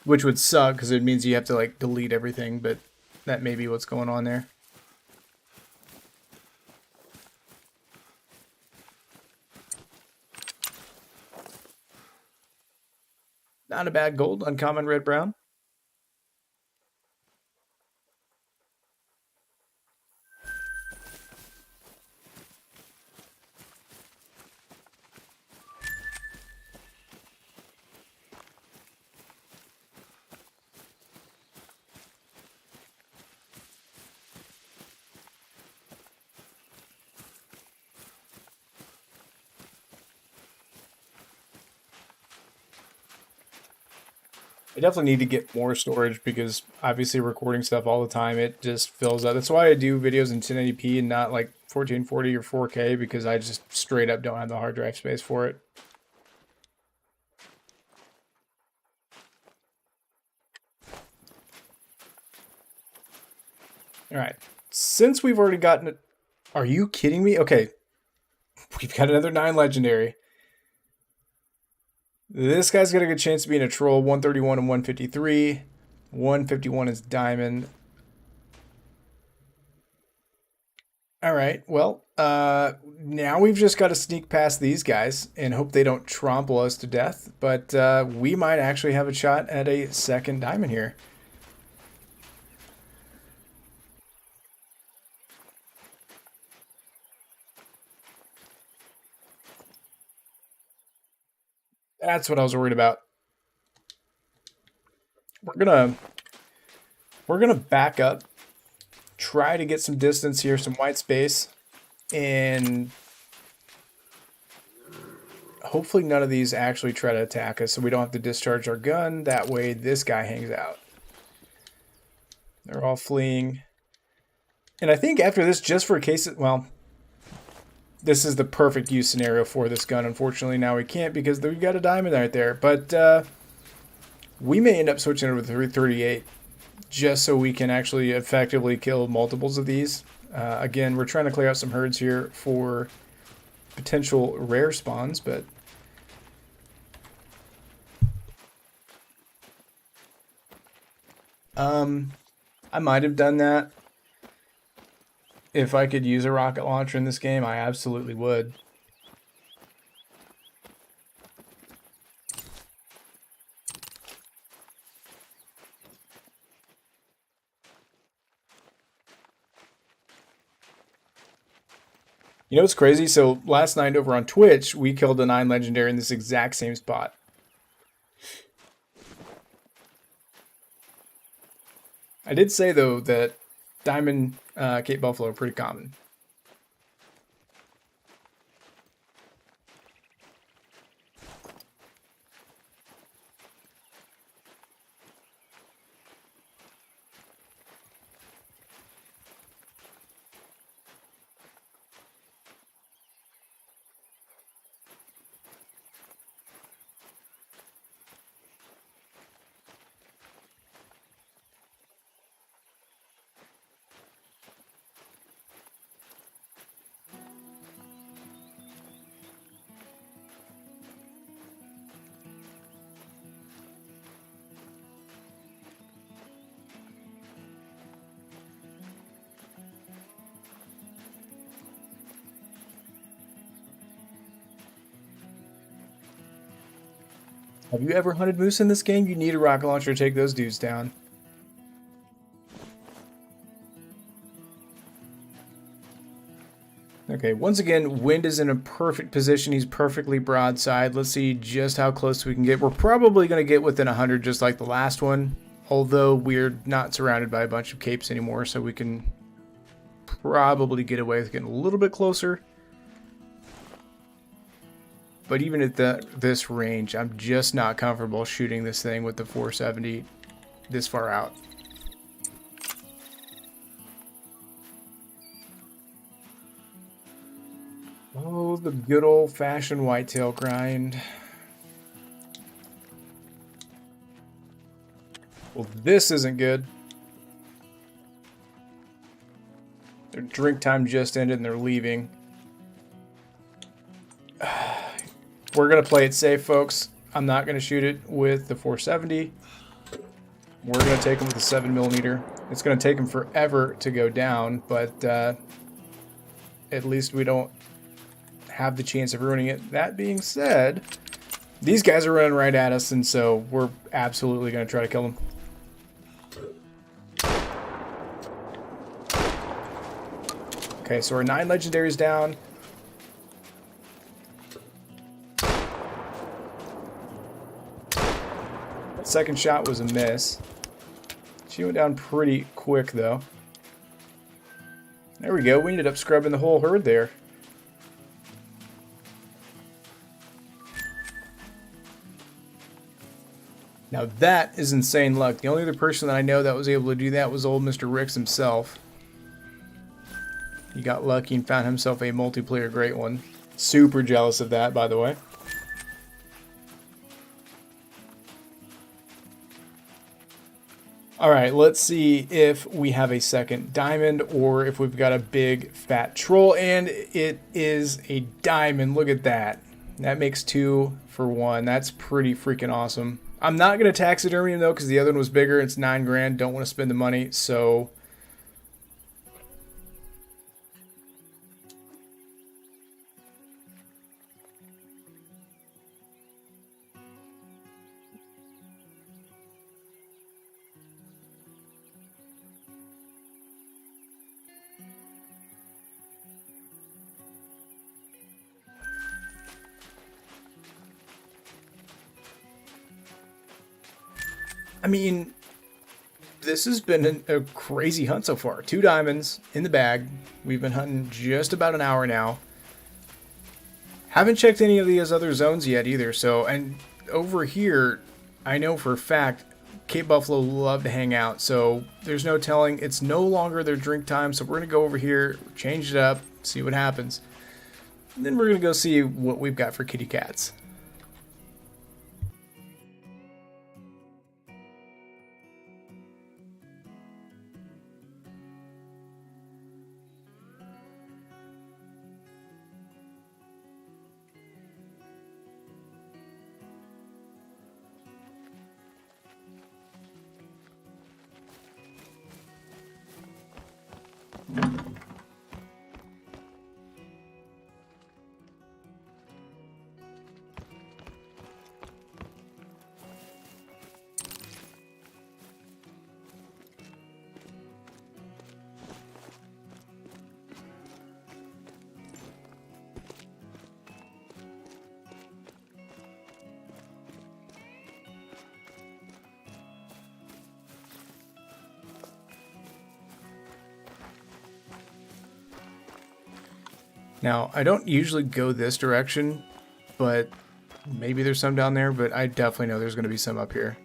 Which would suck because it means you have to like delete everything, but that may be what's going on there. Not a bad gold, uncommon red brown. I definitely need to get more storage because obviously recording stuff all the time, it just fills up. That's why I do videos in 1080p and not like 1440 or 4K because I just straight up don't have the hard drive space for it. All right. Since we've already gotten it, are you kidding me? Okay. We've got another 9 legendary. This guy's got a good chance of being a troll. 131 and 153. 151 is diamond. All right. Well, now we've just got to sneak past these guys and hope they don't trample us to death. But we might actually have a shot at a second diamond here. That's what I was worried about. We're gonna back up, try to get some distance here, some white space, and hopefully none of these actually try to attack us so we don't have to discharge our gun. That way this guy hangs out. They're all fleeing. And I think after this, just for a case, well, this is the perfect use scenario for this gun. Unfortunately, now we can't because we got a diamond right there. But we may end up switching over to 338 just so we can actually effectively kill multiples of these. Again, we're trying to clear out some herds here for potential rare spawns, but I might have done that. If I could use a rocket launcher in this game, I absolutely would. You know what's crazy? So last night over on Twitch, we killed a 9 legendary in this exact same spot. I did say, though, that Diamond Cape Buffalo are pretty common. Have you ever hunted moose in this game? You need a rocket launcher to take those dudes down. Okay, once again, Wind is in a perfect position. He's perfectly broadside. Let's see just how close we can get. We're probably going to get within 100 just like the last one, although we're not surrounded by a bunch of capes anymore, so we can probably get away with getting a little bit closer. But even at this range, I'm just not comfortable shooting this thing with the 470 this far out. Oh, the good old-fashioned whitetail grind. Well, this isn't good. Their drink time just ended and they're leaving. We're going to play it safe, folks. I'm not going to shoot it with the 470. We're going to take them with the 7mm. It's going to take them forever to go down, but at least we don't have the chance of ruining it. That being said, these guys are running right at us, and so we're absolutely going to try to kill them. Okay, so our 9 legendaries down. That second shot was a miss. She went down pretty quick, though. There we go. We ended up scrubbing the whole herd there. Now that is insane luck. The only other person that I know that was able to do that was old Mr. Ricks himself. He got lucky and found himself a multiplayer great one. Super jealous of that, by the way. Alright, let's see if we have a second diamond or if we've got a big fat troll. And it is a diamond. Look at that. That makes 2 for 1. That's pretty freaking awesome. I'm not going to taxidermy him though because the other one was bigger. It's 9 grand. Don't want to spend the money. So I mean, this has been a crazy hunt so far. 2 diamonds in the bag. We've been hunting just about an hour now. Haven't checked any of these other zones yet either. So, and over here, I know for a fact, Cape Buffalo love to hang out. So there's no telling. It's no longer their drink time. So we're going to go over here, change it up, see what happens. And then we're going to go see what we've got for kitty cats. Now, I don't usually go this direction, but maybe there's some down there, but I definitely know there's going to be some up here.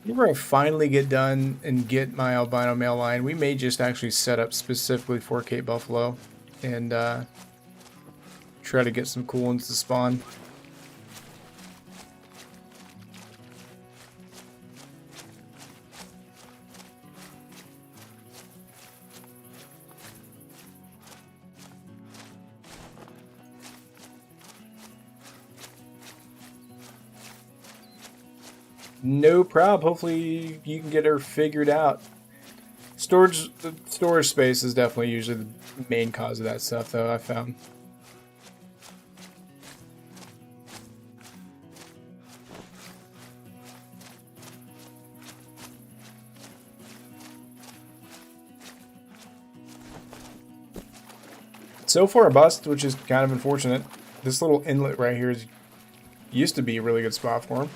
Whenever I finally get done and get my albino male line, we may just actually set up specifically for Cape Buffalo and try to get some cool ones to spawn. No prob. Hopefully you can get her figured out. The storage space is definitely usually the main cause of that stuff, though, I found. So far a bust, which is kind of unfortunate. This little inlet right here used to be a really good spot for him.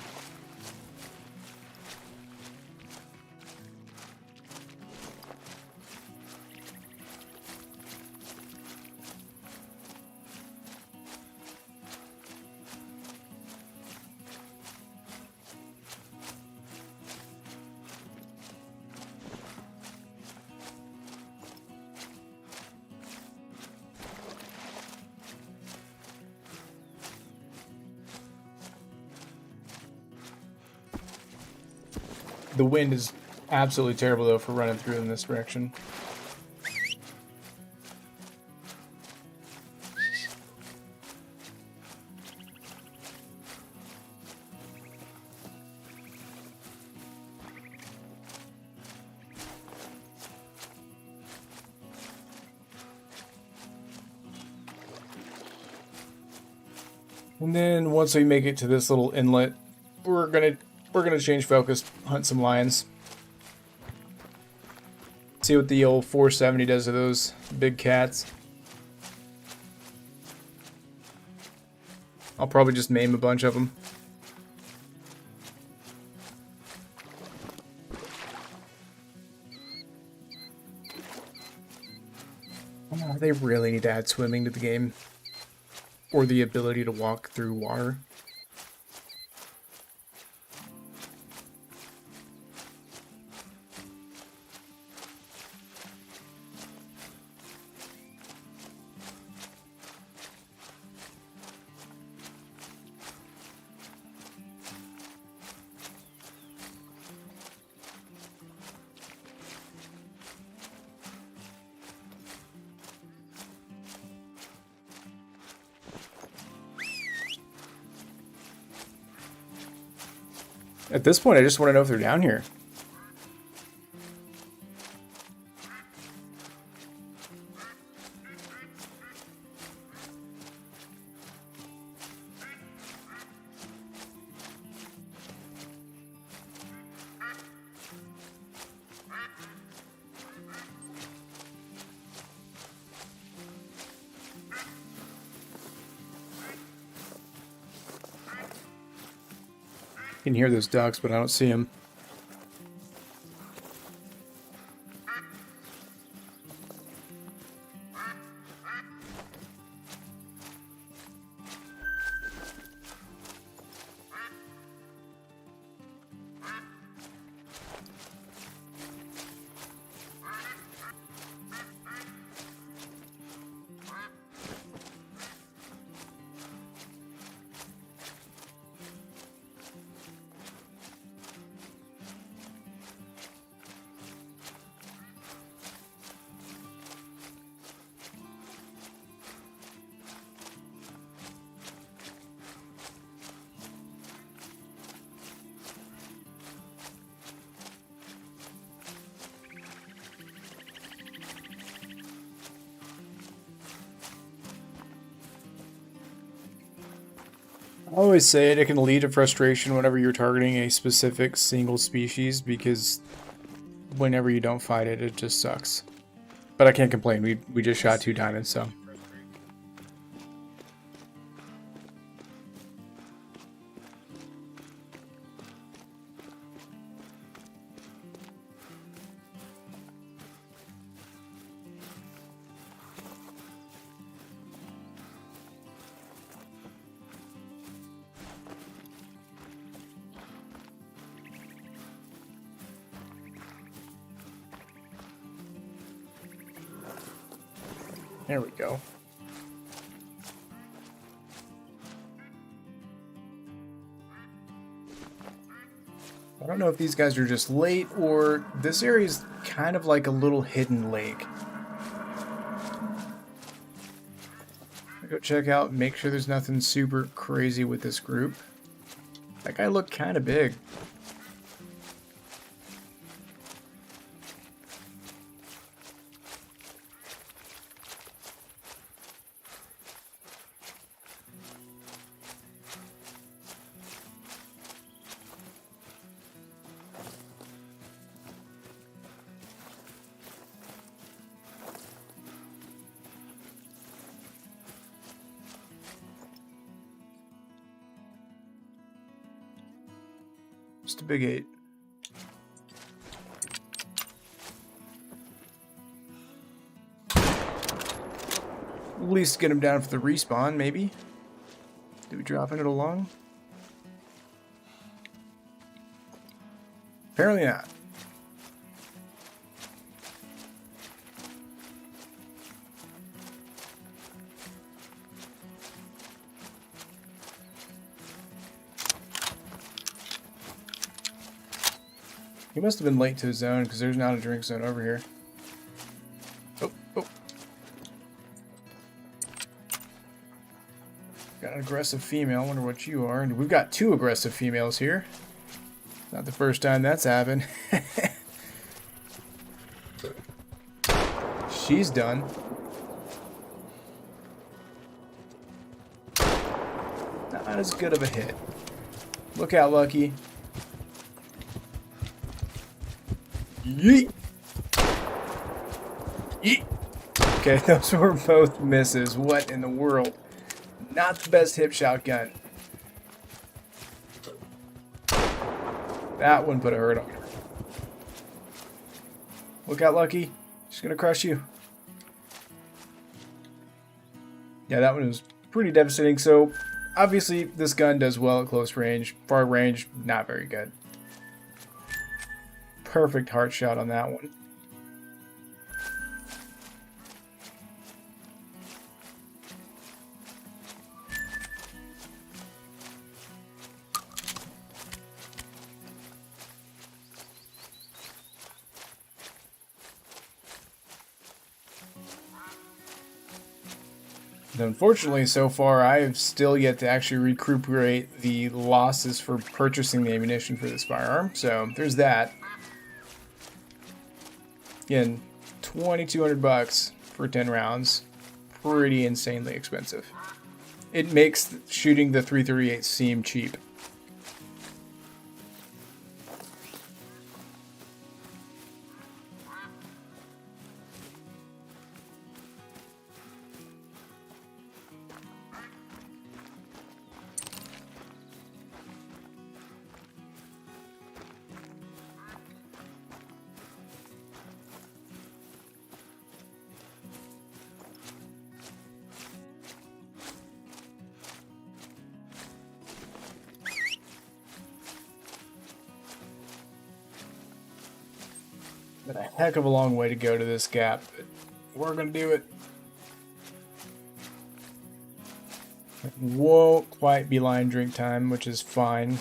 The wind is absolutely terrible, though, for running through in this direction. And then once we make it to this little inlet, we're gonna change focus, hunt some lions. See what the old 470 does to those big cats. I'll probably just maim a bunch of them. Oh, they really need to add swimming to the game. Or the ability to walk through water. At this point, I just want to know if they're down here. I can hear those ducks, but I don't see them. I always say it can lead to frustration whenever you're targeting a specific single species, because whenever you don't fight it, it just sucks. But I can't complain. We just shot 2 diamonds, so. There we go. I don't know if these guys are just late or this area is kind of like a little hidden lake. I'll go check out, make sure there's nothing super crazy with this group. That guy looked kind of big. Just a big 8. At least get him down for the respawn, maybe. Did we drop it along? Apparently not. He must have been late to his zone because there's not a drink zone over here. Oh, oh. Got an aggressive female. I wonder what you are. And we've got 2 aggressive females here. Not the first time that's happened. She's done. Not as good of a hit. Look out, Lucky. Yeet! Yeet! Okay, those were both misses. What in the world? Not the best hip shotgun. That one put a hurt on her. Look out, Lucky. She's gonna crush you. Yeah, that one was pretty devastating. So, obviously, this gun does well at close range. Far range, not very good. Perfect heart shot on that one. Unfortunately, so far, I have still yet to actually recuperate the losses for purchasing the ammunition for this firearm. So, there's that. Again, $2,200 for 10 rounds. Pretty insanely expensive. It makes shooting the 338 seem cheap. But a heck of a long way to go to this gap, but we're gonna do it. Won't quite be line drink time, which is fine.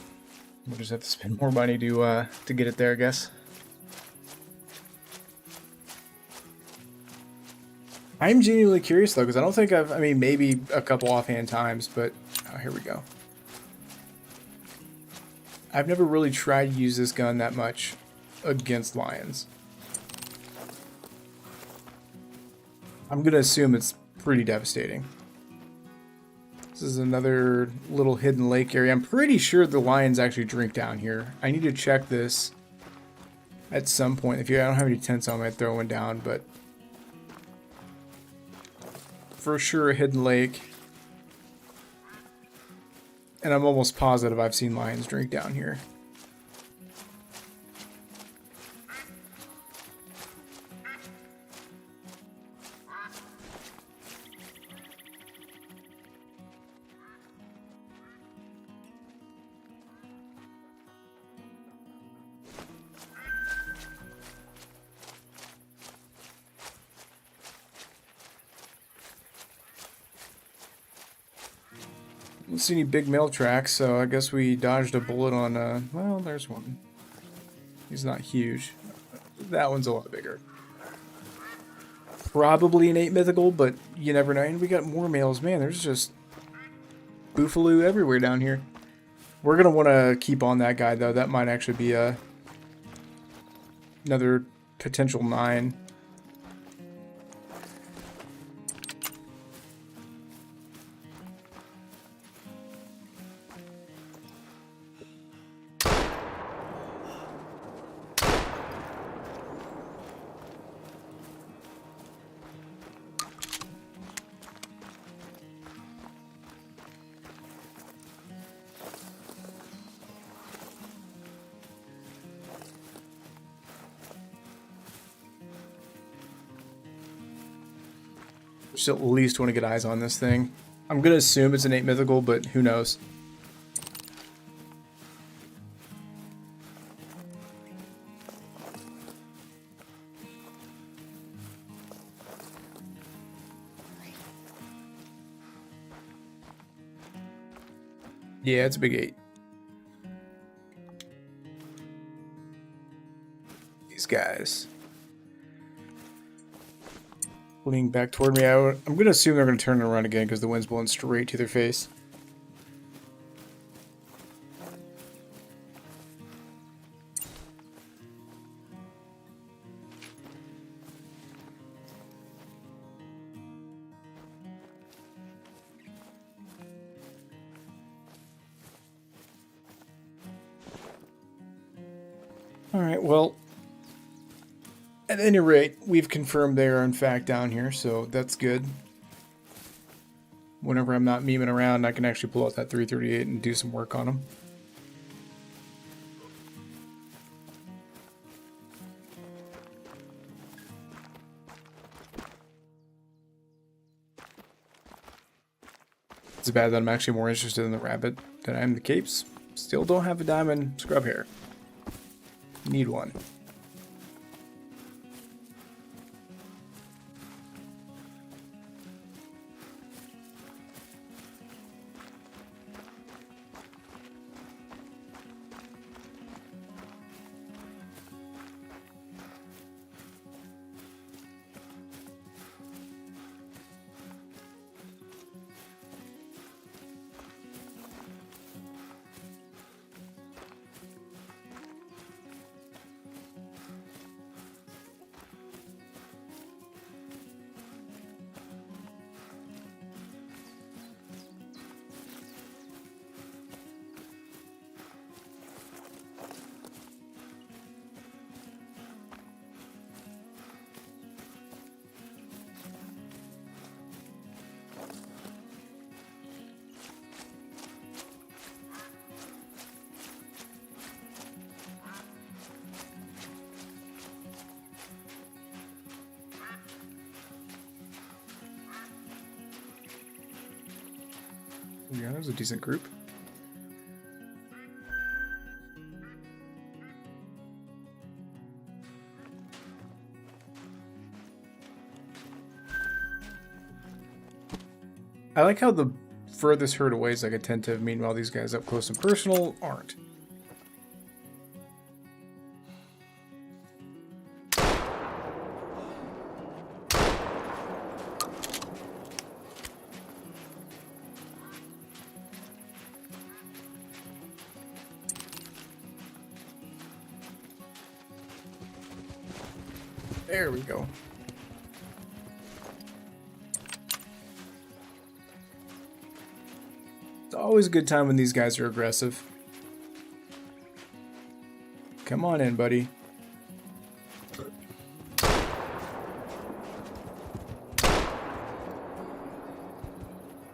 We'll just have to spend more money to get it there, I guess. I'm genuinely curious though, because I don't think I mean, maybe a couple offhand times, but oh, here we go. I've never really tried to use this gun that much against lions. I'm gonna assume it's pretty devastating. This This is another little hidden lake area. I'm pretty sure the lions actually drink down here. I need to check this at some point. I don't have any tents on, I might throw one down, but for sure a hidden lake. And I'm almost positive I've seen lions drink down here. Don't see any big male tracks, so I guess we dodged a bullet on, well, there's one. He's not huge. That one's a lot bigger. Probably an 8 mythical, but you never know. And we got more males. Man, there's just Boofaloo everywhere down here. We're going to want to keep on that guy, though. That might actually be another potential 9. Still at least want to get eyes on this thing. I'm going to assume it's an 8 mythical, but who knows. Yeah, it's a big 8. These guys. Fleeing back toward me. I'm going to assume they're going to turn and run again because the wind's blowing straight to their face. Alright, well, at any rate, we've confirmed they are in fact down here, so that's good. Whenever I'm not memeing around, I can actually pull out that 338 and do some work on them. It's bad that I'm actually more interested in the rabbit than I am the capes. Still don't have a diamond scrub hair. Need one. Yeah, that was a decent group. I like how the furthest herd away is like attentive, meanwhile these guys up close and personal aren't. There we go. Always a good time when these guys are aggressive. Come on in, buddy.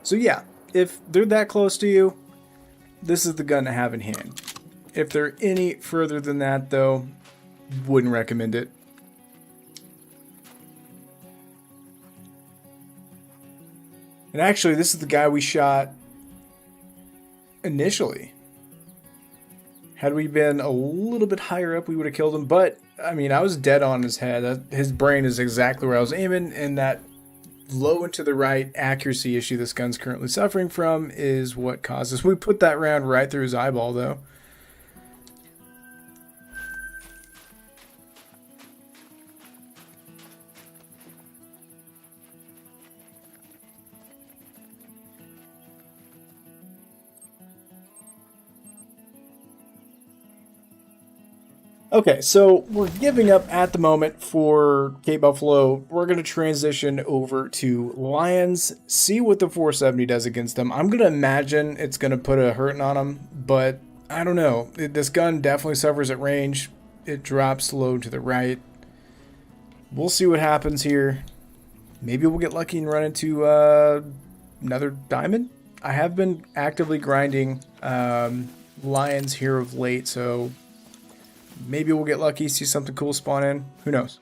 So yeah, if they're that close to you, this is the gun to have in hand. If they're any further than that, though, wouldn't recommend it. And actually, this is the guy we shot initially. Had we been a little bit higher up, we would have killed him. But, I mean, I was dead on his head. His brain is exactly where I was aiming, and that low and to the right accuracy issue this gun's currently suffering from is what causes. We put that round right through his eyeball, though. Okay, so we're giving up at the moment for Cape Buffalo. We're going to transition over to Lions, see what the 470 does against them. I'm going to imagine it's going to put a hurting on them, but I don't know. This gun definitely suffers at range. It drops low to the right. We'll see what happens here. Maybe we'll get lucky and run into another diamond. I have been actively grinding Lions here of late, so maybe we'll get lucky, see something cool spawn in. Who knows?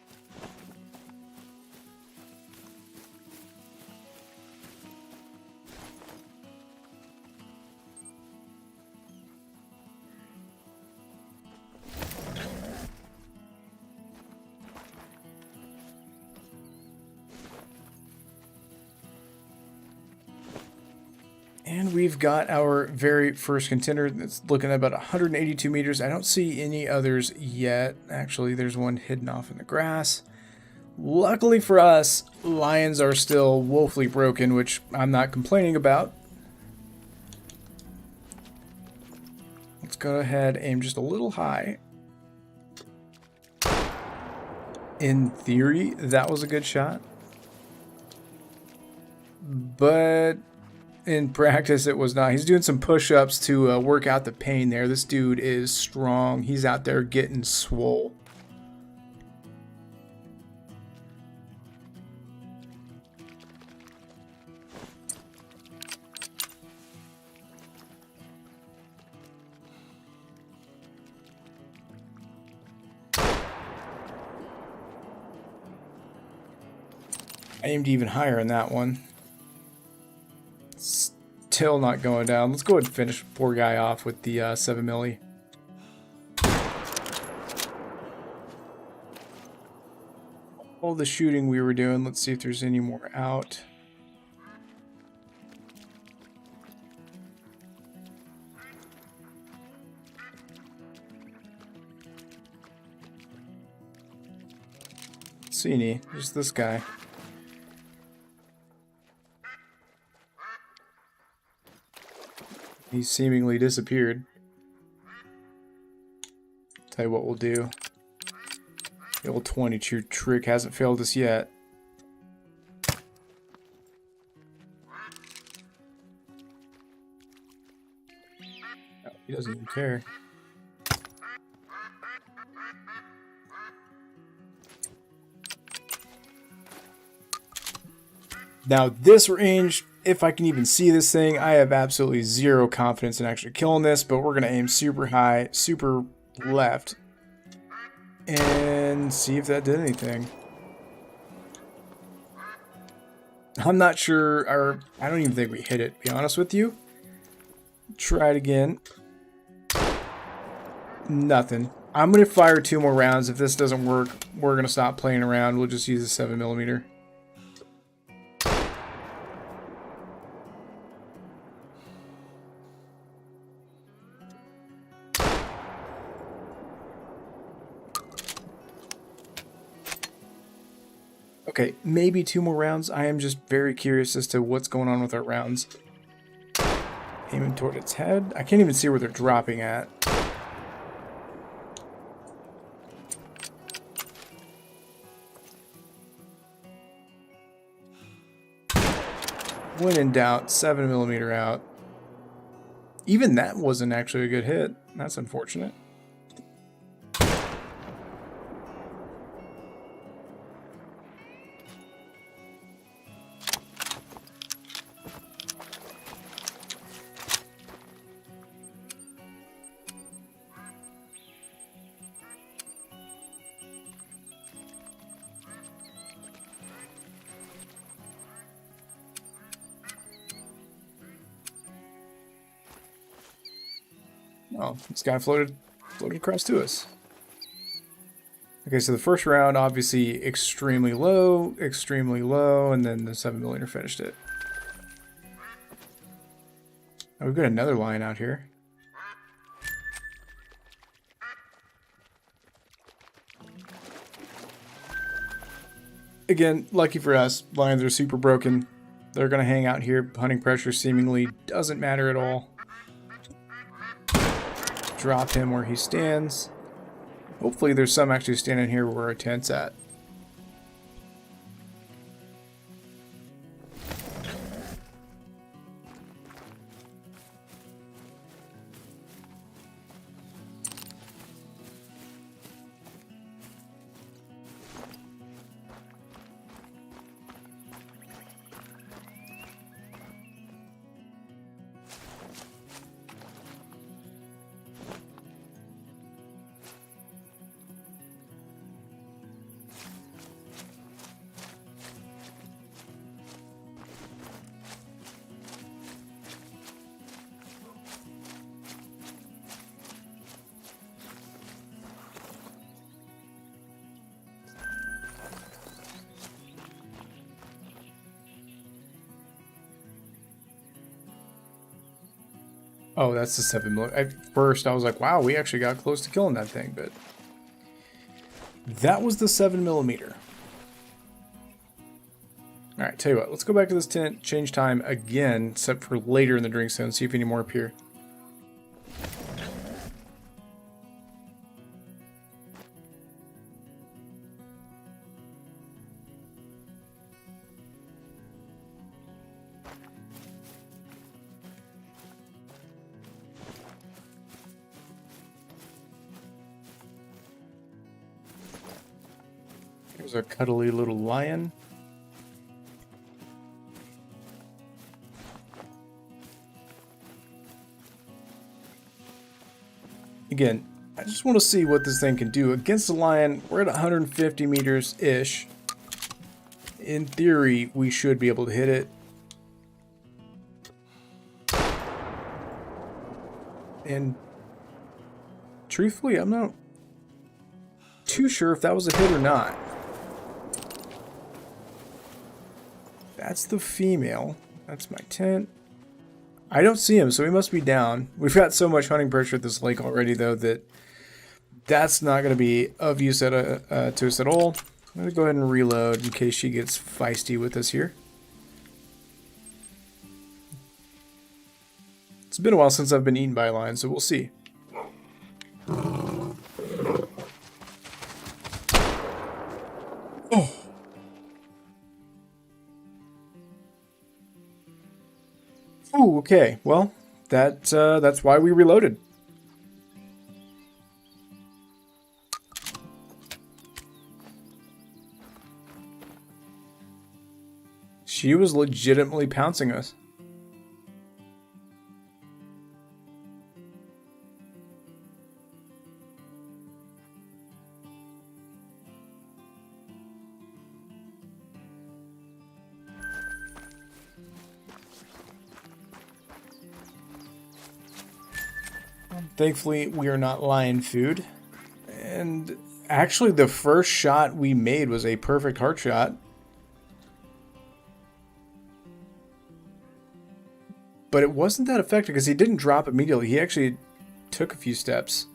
And we've got our very first contender that's looking at about 182 meters. I don't see any others yet. Actually, there's one hidden off in the grass. Luckily for us, Lions are still woefully broken, which I'm not complaining about. Let's go ahead, aim just a little high. In theory, that was a good shot. But in practice, it was not. He's doing some push-ups to work out the pain there. This dude is strong. He's out there getting swole. I aimed even higher in that one. Still not going down. Let's go ahead and finish poor guy off with the 7mm. All the shooting we were doing. Let's see if there's any more out. See any? Just this guy. He seemingly disappeared. Tell you what we'll do. The old 22 trick hasn't failed us yet. Oh, he doesn't even care. Now this range, if I can even see this thing, I have absolutely zero confidence in actually killing this, but we're going to aim super high, super left, and see if that did anything. I'm not sure, or I don't even think we hit it, to be honest with you. Try it again. Nothing. I'm going to fire 2 more rounds. If this doesn't work, we're going to stop playing around. We'll just use a 7mm. Okay, maybe 2 more rounds. I am just very curious as to what's going on with our rounds. Aiming toward its head. I can't even see where they're dropping at. When in doubt, 7mm out. Even that wasn't actually a good hit. That's unfortunate. Oh, this guy floated across to us. Okay, so the first round, obviously extremely low, and then the 7mm finished it. Oh, we've got another lion out here. Again, lucky for us, lions are super broken. They're going to hang out here. Hunting pressure seemingly doesn't matter at all. Drop him where he stands. Hopefully there's some actually standing here where our tent's at. Oh, that's the 7mm. At first, I was like, wow, we actually got close to killing that thing, but that was the 7mm. Alright, tell you what, let's go back to this tent, change time again, except for later in the drink zone, see if any more appear. Here's our cuddly little lion. Again, I just want to see what this thing can do. Against the lion, we're at 150 meters-ish. In theory, we should be able to hit it. And truthfully, I'm not too sure if that was a hit or not. That's the female. That's my tent. I don't see him, so he must be down. We've got so much hunting pressure at this lake already, though, that that's not going to be of use to us at all. I'm going to go ahead and reload in case she gets feisty with us here. It's been a while since I've been eaten by a lion, so we'll see. Oh. Ooh, okay. Well, that's why we reloaded. She was legitimately pouncing us. Thankfully, we are not lion food. And actually, the first shot we made was a perfect heart shot. But it wasn't that effective because he didn't drop immediately. He actually took a few steps.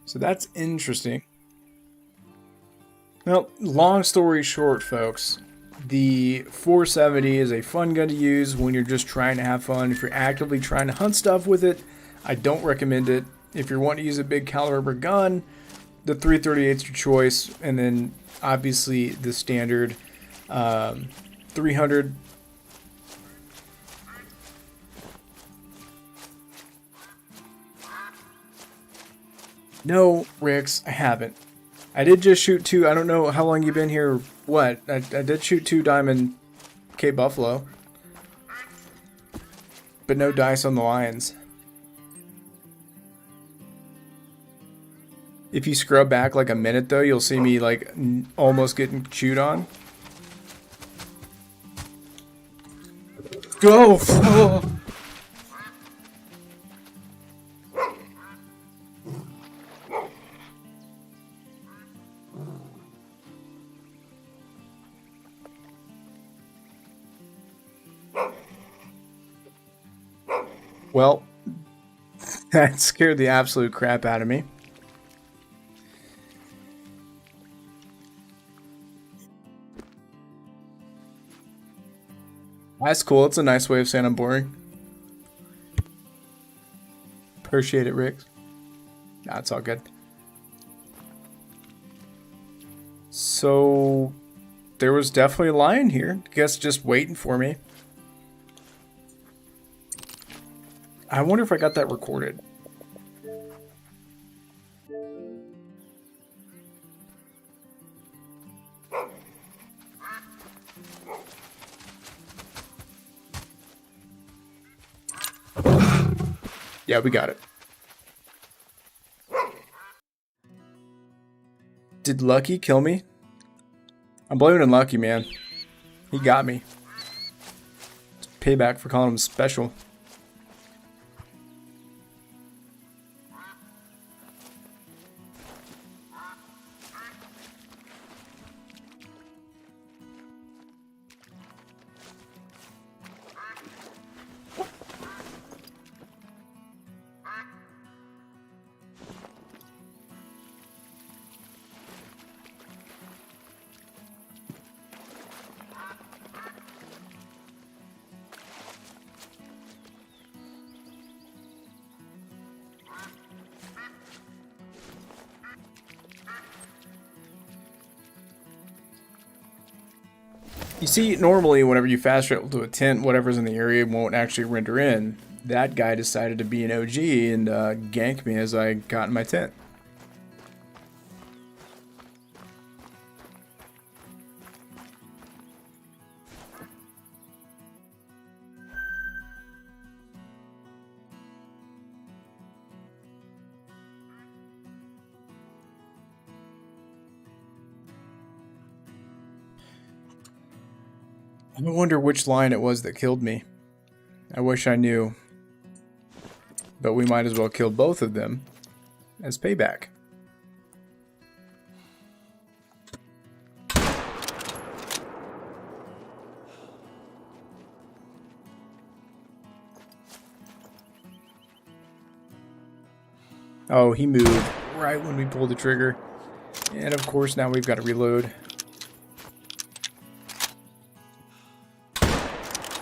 So that's interesting. Well, long story short, folks. The 470 is a fun gun to use when you're just trying to have fun. If you're actively trying to hunt stuff with it, I don't recommend it. If you're wanting to use a big caliber gun, the 338 is your choice. And then obviously the standard 300. No, Rix, I haven't. I did just shoot 2. I don't know how long you've been here. What? I did shoot 2 diamond Cape Buffalo. But no dice on the lions. If you scrub back like a minute though, you'll see me like almost getting chewed on. Go! Oh. Well, that scared the absolute crap out of me. That's cool. It's a nice way of saying I'm boring. Appreciate it, Rick. Nah, it's all good. So, there was definitely a lion here. Guess just waiting for me. I wonder if I got that recorded. Yeah, we got it. Did Lucky kill me? I'm blaming on Lucky, man. He got me. It's payback for calling him special. You see, normally whenever you fast travel to a tent, whatever's in the area won't actually render in. That guy decided to be an OG and gank me as I got in my tent. I wonder which line it was that killed me. I wish I knew. But we might as well kill both of them as payback. Oh, he moved right when we pulled the trigger. And of course now we've got to reload.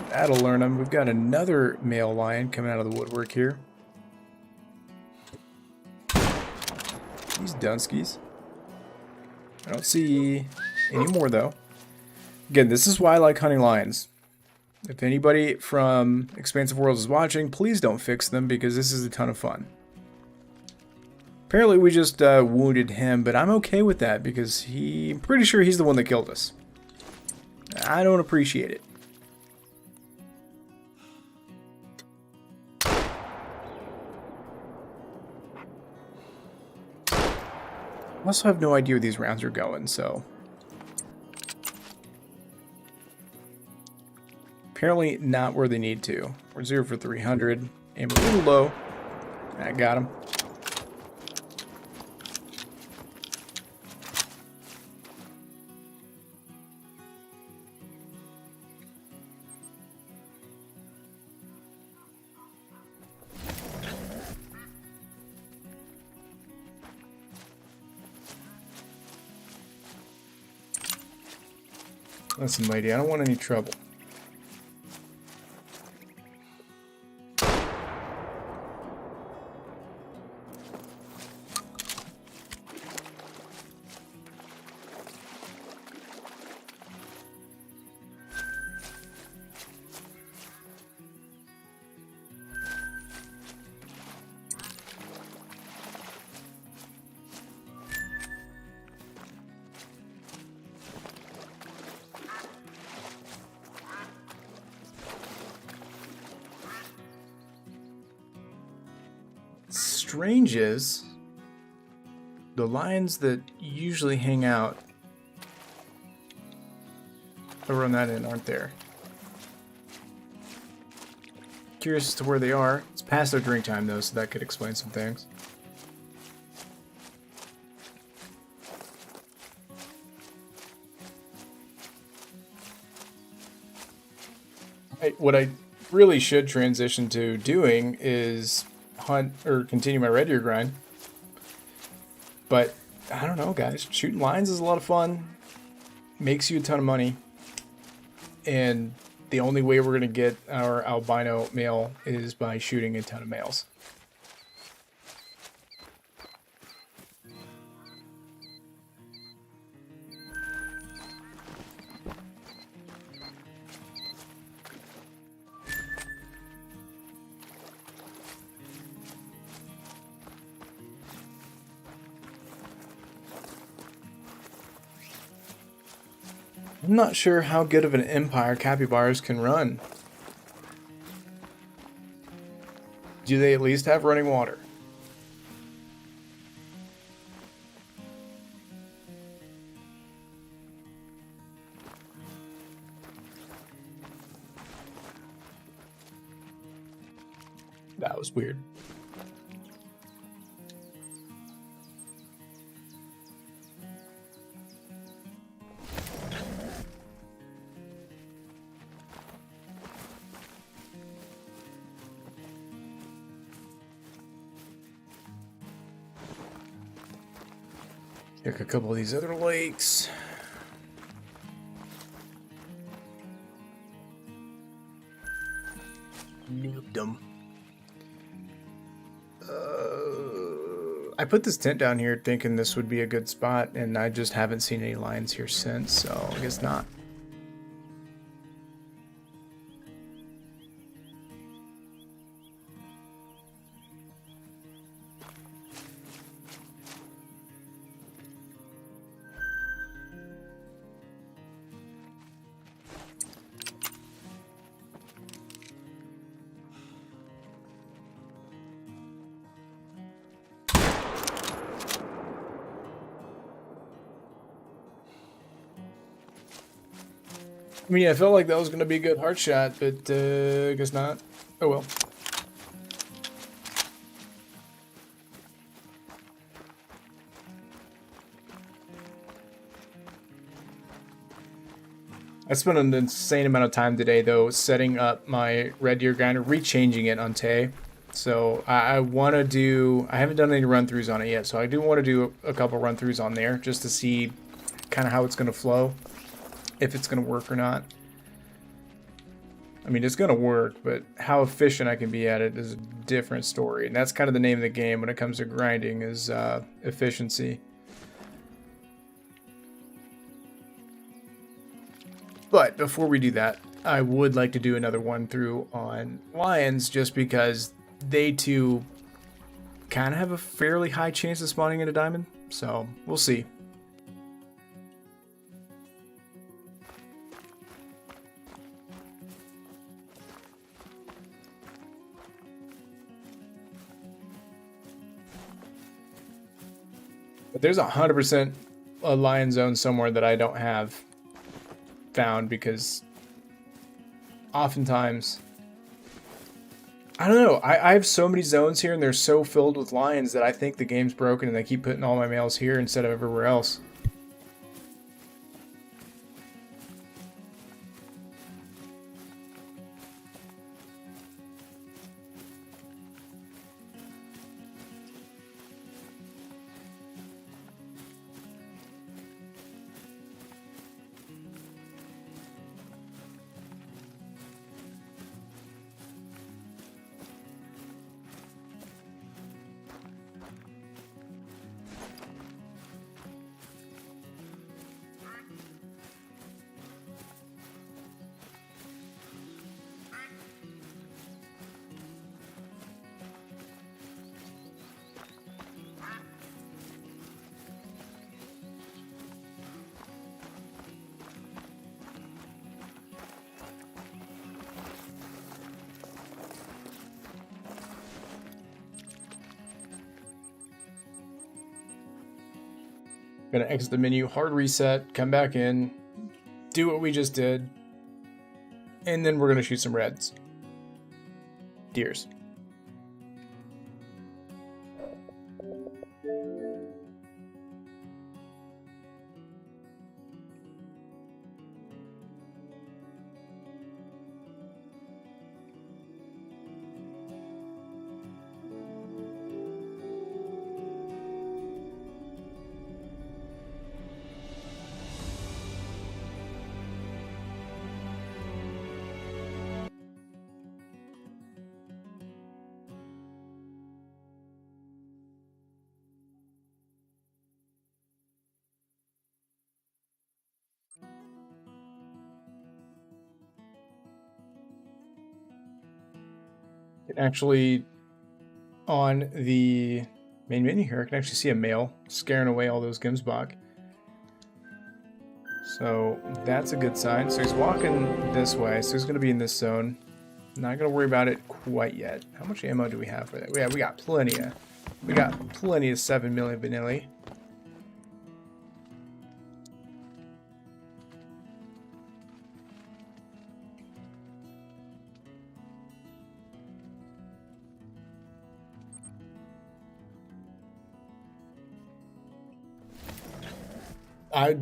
That'll learn him. We've got another male lion coming out of the woodwork here. These Dunskies. I don't see any more though. Again, this is why I like hunting lions. If anybody from Expansive Worlds is watching, please don't fix them because this is a ton of fun. Apparently we just wounded him, but I'm okay with that because I'm pretty sure he's the one that killed us. I don't appreciate it. I also have no idea where these rounds are going, so... Apparently not where they need to. We're 0 for 300, and we're a little low. I got him. Listen, lady, I don't want any trouble. strange is the lions that usually hang out around that end aren't there. Curious as to where they are. It's past their drink time though, so that could explain some things. What I really should transition to doing is hunt or continue my red deer grind. But I don't know, guys. Shooting lions is a lot of fun. Makes you a ton of money. And the only way we're going to get our albino male is by shooting a ton of males. I'm not sure how good of an empire capybaras can run. Do they at least have running water? That was weird. Check a couple of these other lakes. Nuked them. I put this tent down here thinking this would be a good spot, and I just haven't seen any lions here since, so I guess not. I mean, I felt like that was going to be a good heart shot, but I guess not. Oh well. I spent an insane amount of time today, though, setting up my red deer grinder, rechanging it on Tay. So I want to do... I haven't done any run-throughs on it yet, so I do want to do a couple run-throughs on there just to see kind of how it's going to flow. If it's going to work or not. I mean, it's going to work, but how efficient I can be at it is a different story. And that's kind of the name of the game when it comes to grinding is efficiency. But before we do that, I would like to do another one through on lions just because they too kind of have a fairly high chance of spawning in a diamond. So we'll see. But there's 100% a lion zone somewhere that I don't have found because oftentimes, I don't know, I have so many zones here and they're so filled with lions that I think the game's broken and they keep putting all my males here instead of everywhere else. Gonna exit the menu, hard reset, come back in, do what we just did, and then we're gonna shoot some reds. Deers. Actually, on the main menu here, I can actually see a male scaring away all those Gemsbok. So that's a good sign. So he's walking this way, so he's going to be in this zone. Not going to worry about it quite yet. How much ammo do we have for that? Yeah, we got plenty of 7 million vanilla. I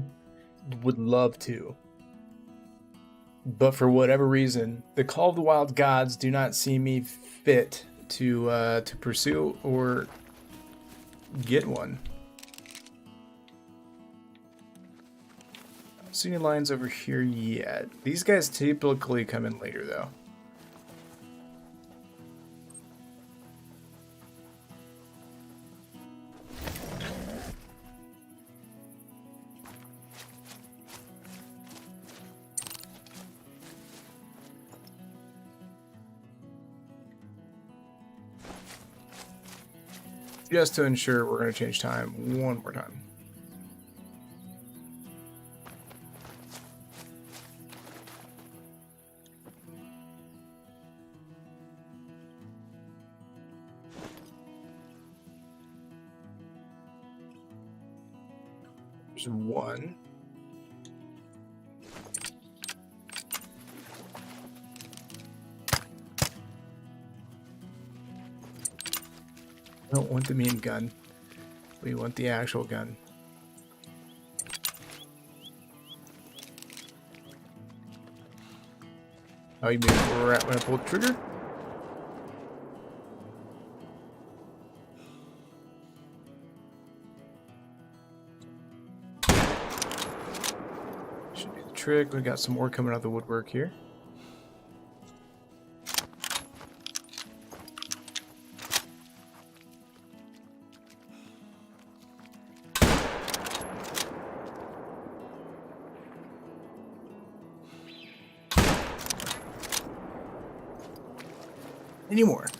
would love to, but for whatever reason, the Call of the Wild gods do not see me fit to pursue or get one. Don't see any lines over here yet. These guys typically come in later, though. Just to ensure, we're going to change time one more time. There's one. I don't want the meme gun. We want the actual gun. Oh, you mean right when I pulled the trigger? Should be the trick. We got some more coming out of the woodwork here.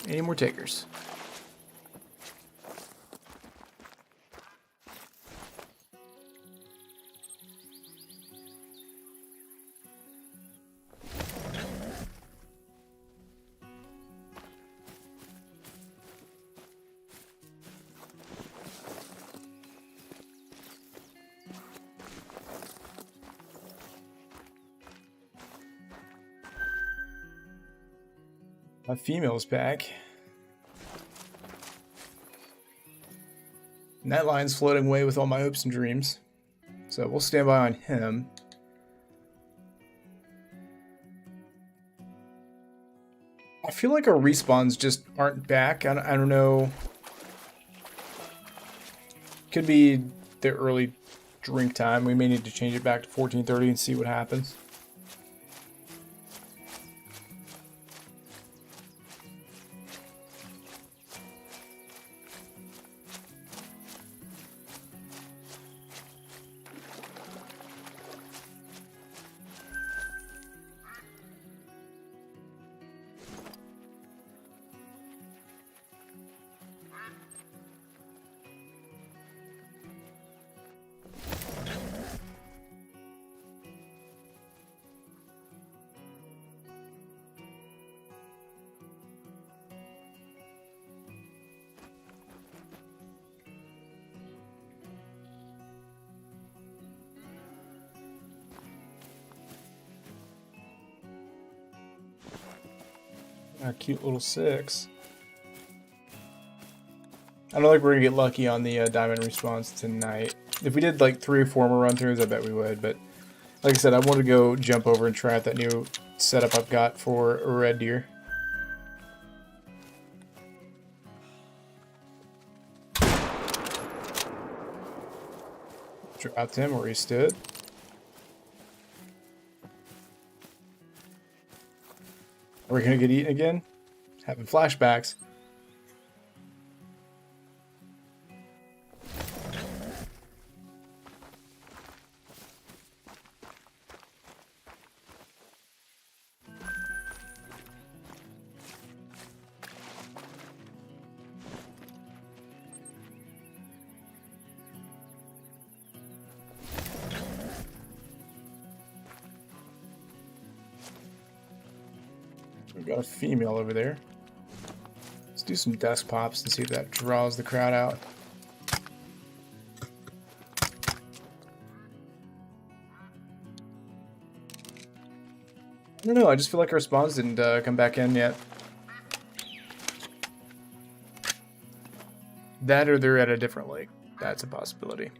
Any more takers? My female's back. And that line's floating away with all my hopes and dreams. So we'll stand by on him. I feel like our respawns just aren't back. I don't know. Could be the early drink time. We may need to change it back to 14:30 and see what happens. Our cute little 6. I don't think we're gonna get lucky on the diamond respawns tonight. If we did like 3 or 4 more run-throughs, I bet we would, but like I said, I want to go jump over and try out that new setup I've got for a red deer. Dropped him where he stood. Are we gonna get eaten again? Having flashbacks. We've got a female over there. Let's do some desk pops and see if that draws the crowd out. I don't know, I just feel like our spawns didn't come back in yet. That or they're at a different lake. That's a possibility.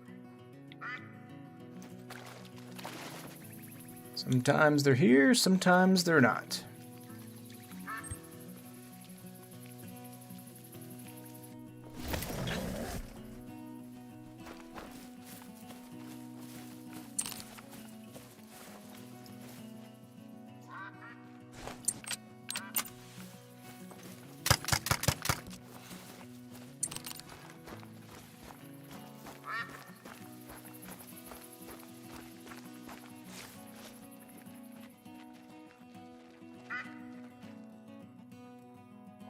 Sometimes they're here, sometimes they're not.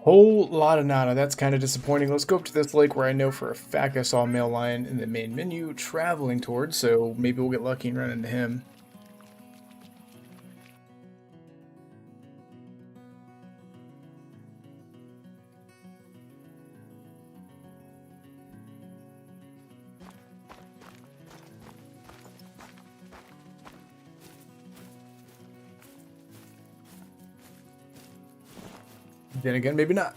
Whole lot of nada. That's kind of disappointing. Let's go up to this lake where I know for a fact I saw a male lion in the main menu traveling towards, so maybe we'll get lucky and run into him. Then again, maybe not.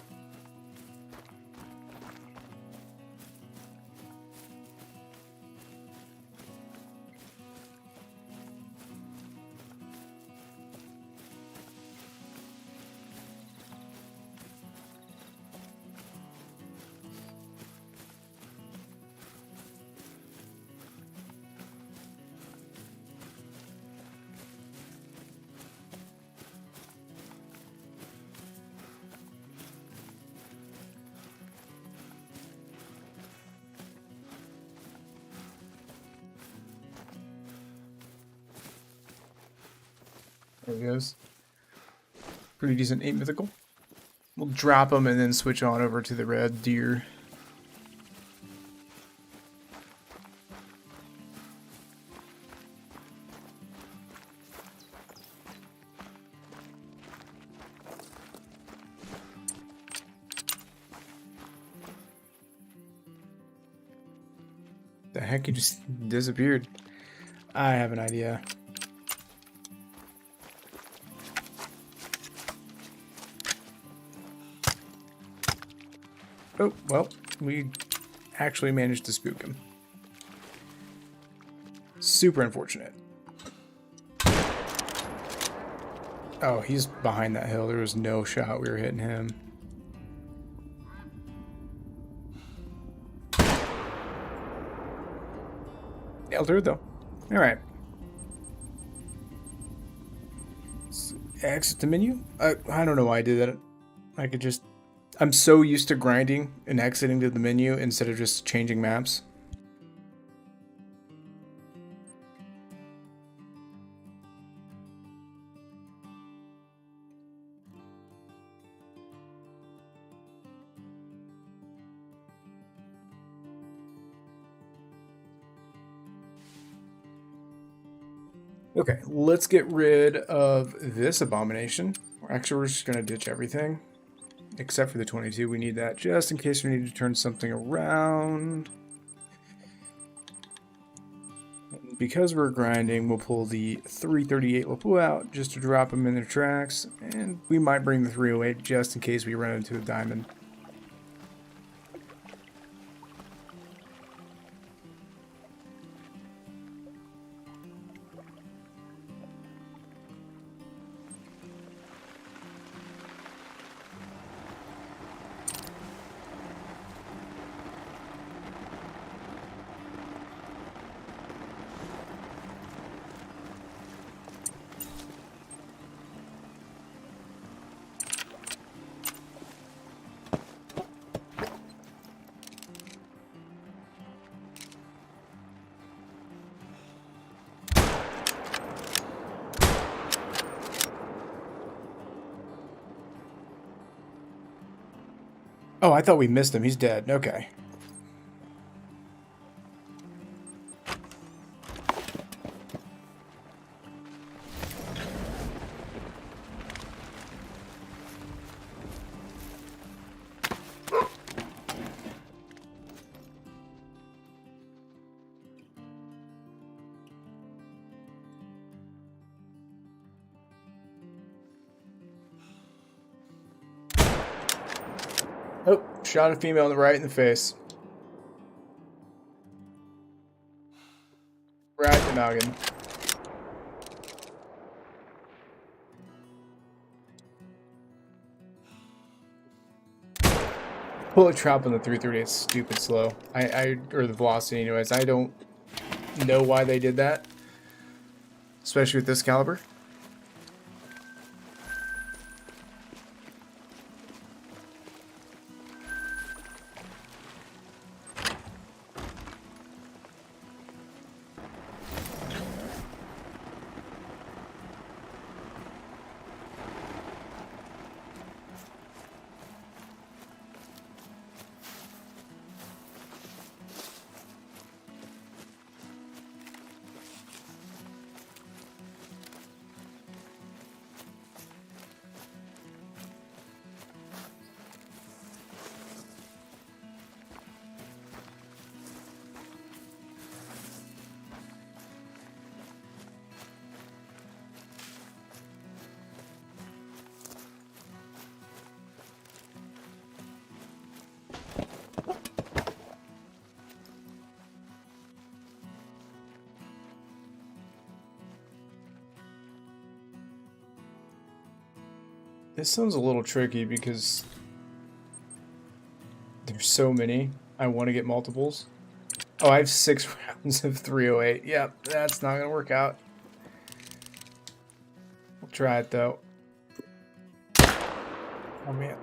There he goes. Pretty decent 8 mythical. We'll drop him and then switch on over to the red deer. The heck, he just disappeared. I have an idea. Oh, well, we actually managed to spook him. Super unfortunate. Oh, he's behind that hill. There was no shot we were hitting him. Nailed her, though. Alright. Exit the menu? I don't know why I did that. I could just... I'm so used to grinding and exiting to the menu instead of just changing maps. Okay, let's get rid of this abomination. Actually, we're just going to ditch everything. Except for the 22, we need that just in case we need to turn something around. And because we're grinding, we'll pull the 338 Lapua out just to drop them in their tracks, and we might bring the 308 just in case we run into a diamond. Oh, I thought we missed him. He's dead. Okay. Oh, shot a female in the right in the face. Right in the noggin. Bullet drop on the 338 is stupid slow. Or the velocity anyways. I don't know why they did that. Especially with this caliber. This sounds a little tricky because there's so many. I want to get multiples. Oh, I have 6 rounds of 308. Yep, that's not going to work out. We'll try it though. Oh man.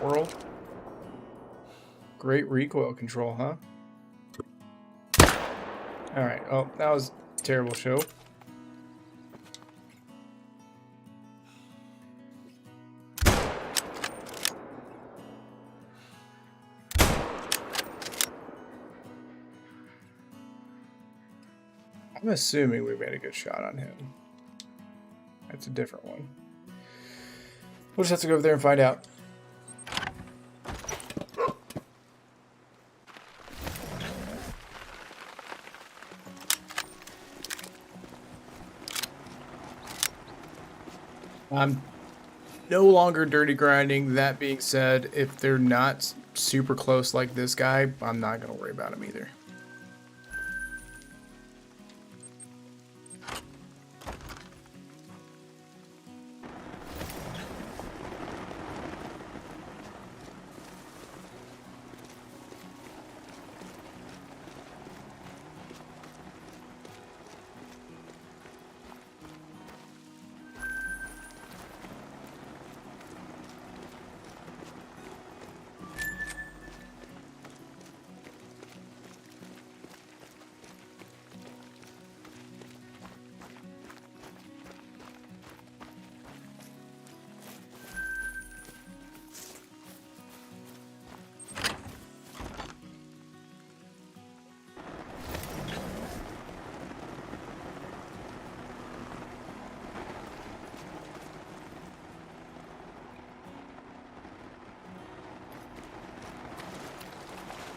World. Great recoil control, huh? Alright, oh, that was a terrible show. I'm assuming we made a good shot on him. That's a different one. We'll just have to go over there and find out. I'm no longer dirty grinding. That being said, if they're not super close like this guy, I'm not going to worry about him either.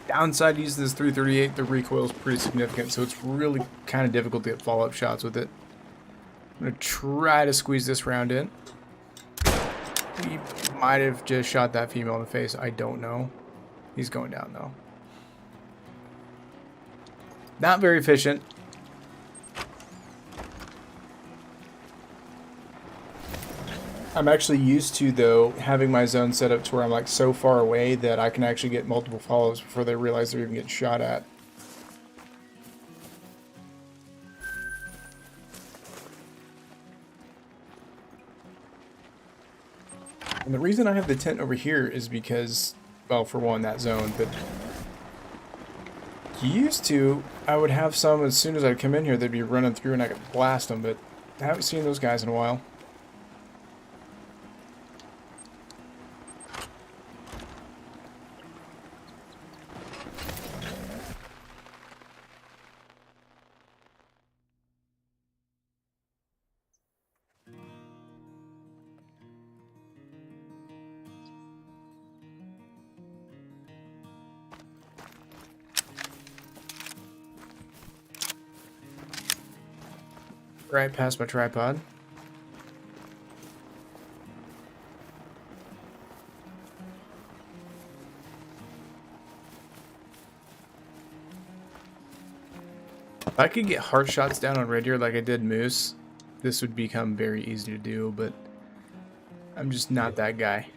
Downside to using this 338, the recoil is pretty significant, so it's really kind of difficult to get follow-up shots with it. I'm going to try to squeeze this round in. We might have just shot that female in the face. I don't know. He's going down, though. Not very efficient. I'm actually used to, though, having my zone set up to where I'm like so far away that I can actually get multiple follows before they realize they're even getting shot at. And the reason I have the tent over here is because, well, for one, that zone, but used to, I would have some as soon as I'd come in here, they'd be running through and I could blast them, but I haven't seen those guys in a while. Right past my tripod. If I could get heart shots down on Red Deer like I did Moose, this would become very easy to do, but I'm just not that guy.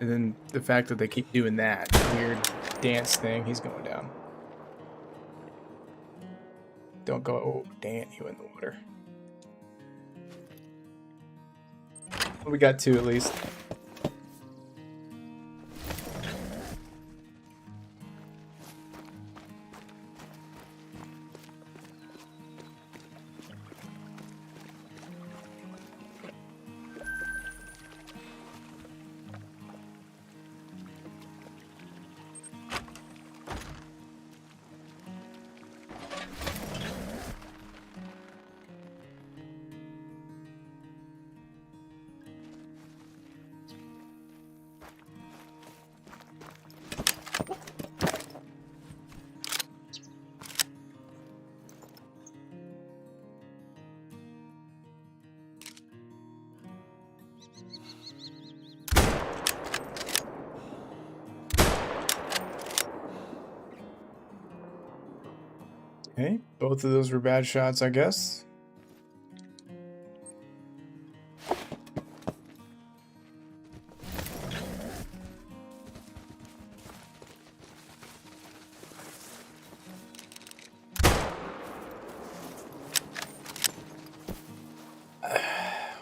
And then the fact that they keep doing that weird dance thing, he's going down. Don't go, oh, damn, he went in the water. Well, we got two at least. Okay, both of those were bad shots, I guess.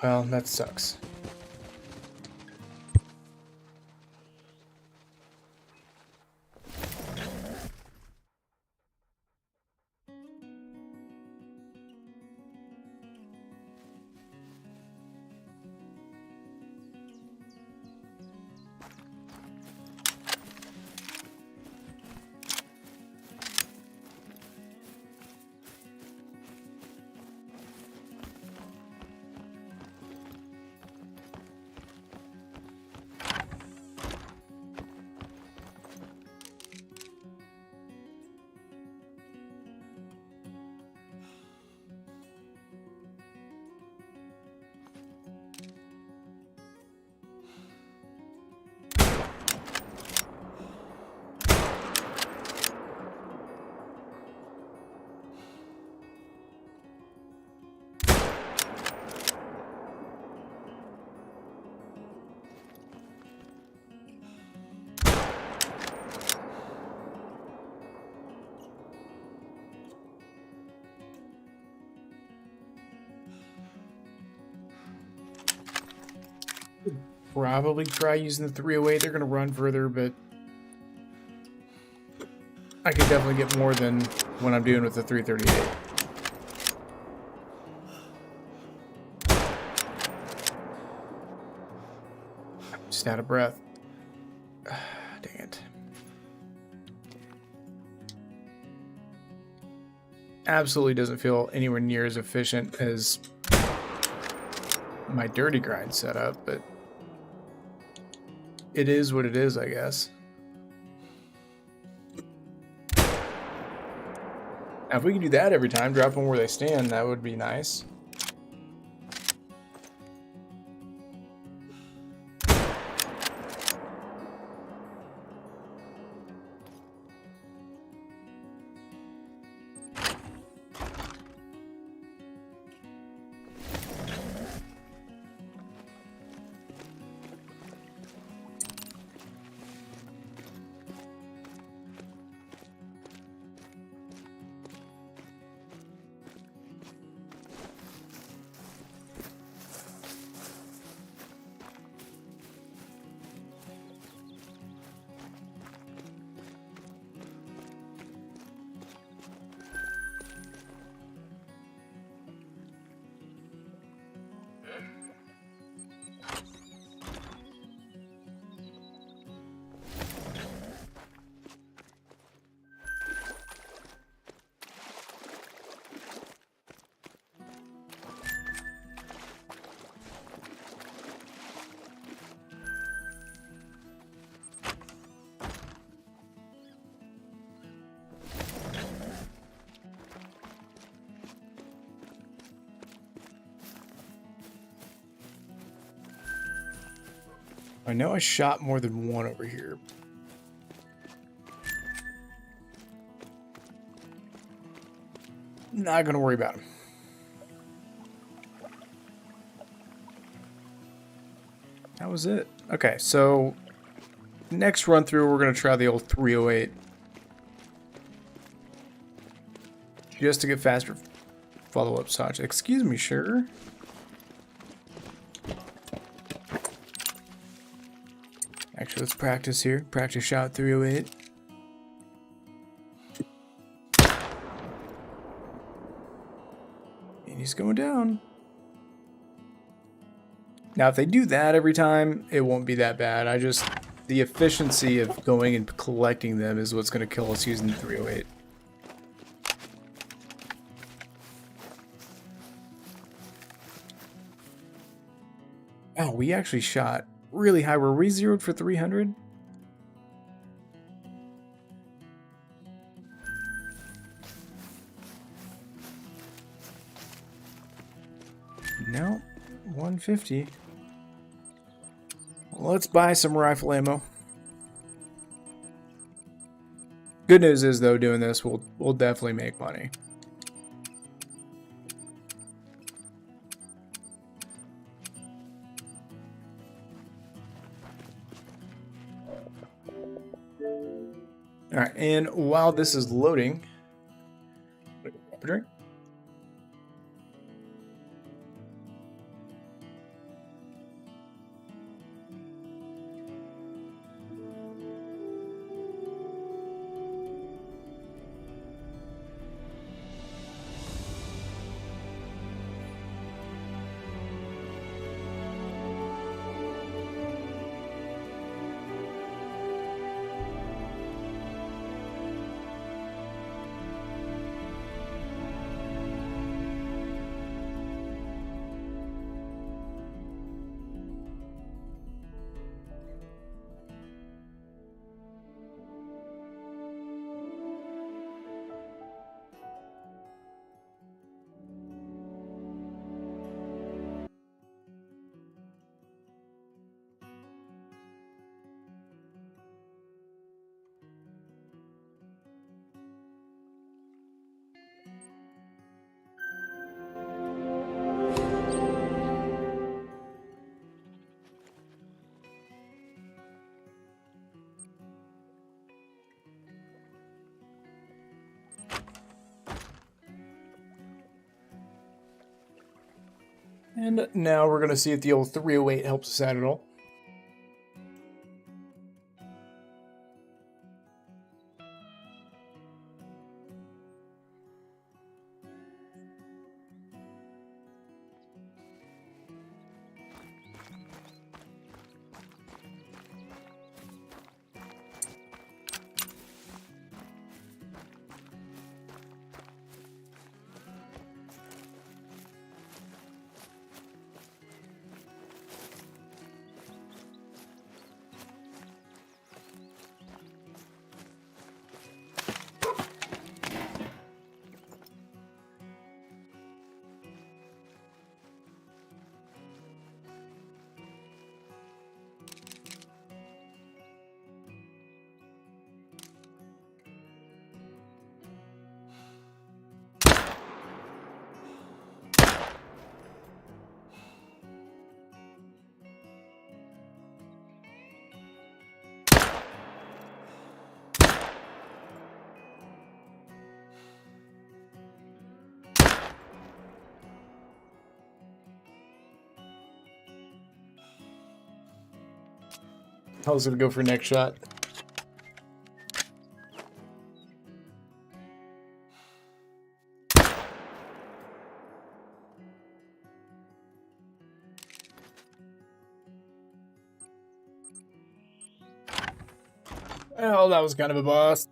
Well, that sucks. Probably try using the 308. They're going to run further, but I could definitely get more than what I'm doing with the 338. I'm just out of breath. Dang it. Absolutely doesn't feel anywhere near as efficient as my dirty grind setup, but it is what it is, I guess. Now, if we could do that every time, drop them where they stand, that would be nice. I know I shot more than one over here. Not gonna worry about him. That was it. Okay, so next run through, we're gonna try the old 308. Just to get faster follow-up shots. Excuse me, sure. Actually, let's practice here. Practice shot 308. And he's going down. Now, if they do that every time, it won't be that bad. The efficiency of going and collecting them is what's going to kill us using the 308. Oh, we actually shot really high. Were we zeroed for 300? No, 150. Let's buy some rifle ammo. Good news is, though, doing this, we'll definitely make money. All right, and while this is loading, grab a drink. And now we're going to see if the old 308 helps us out at all. I was gonna go for next shot. Oh, that was kind of a boss.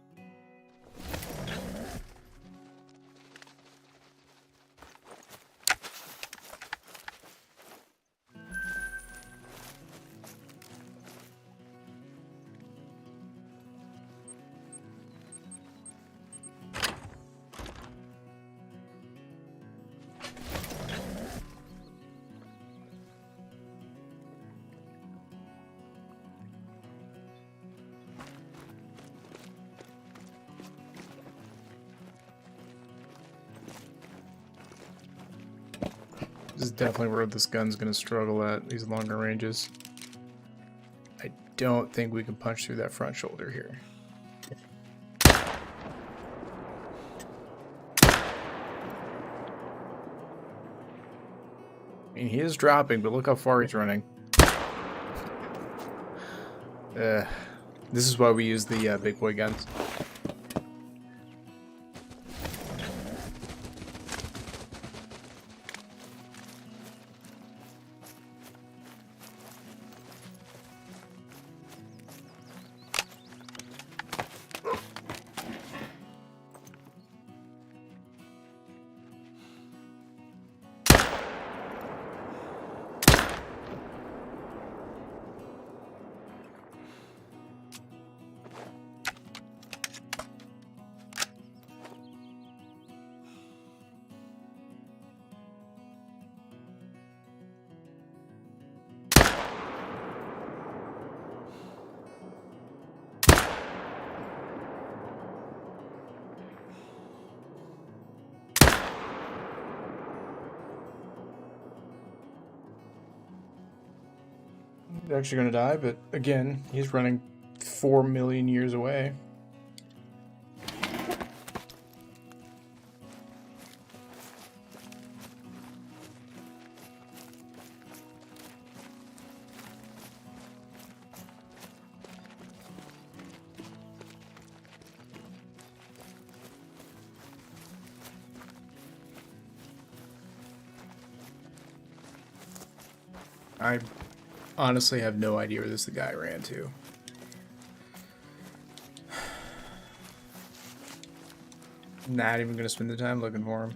This is definitely where this gun's gonna struggle at, these longer ranges. I don't think we can punch through that front shoulder here. I mean, he is dropping, but look how far he's running. This is why we use the big boy guns. He's actually gonna die, but again, he's running 4 million years away. I honestly have no idea where this guy ran to. Not even gonna spend the time looking for him.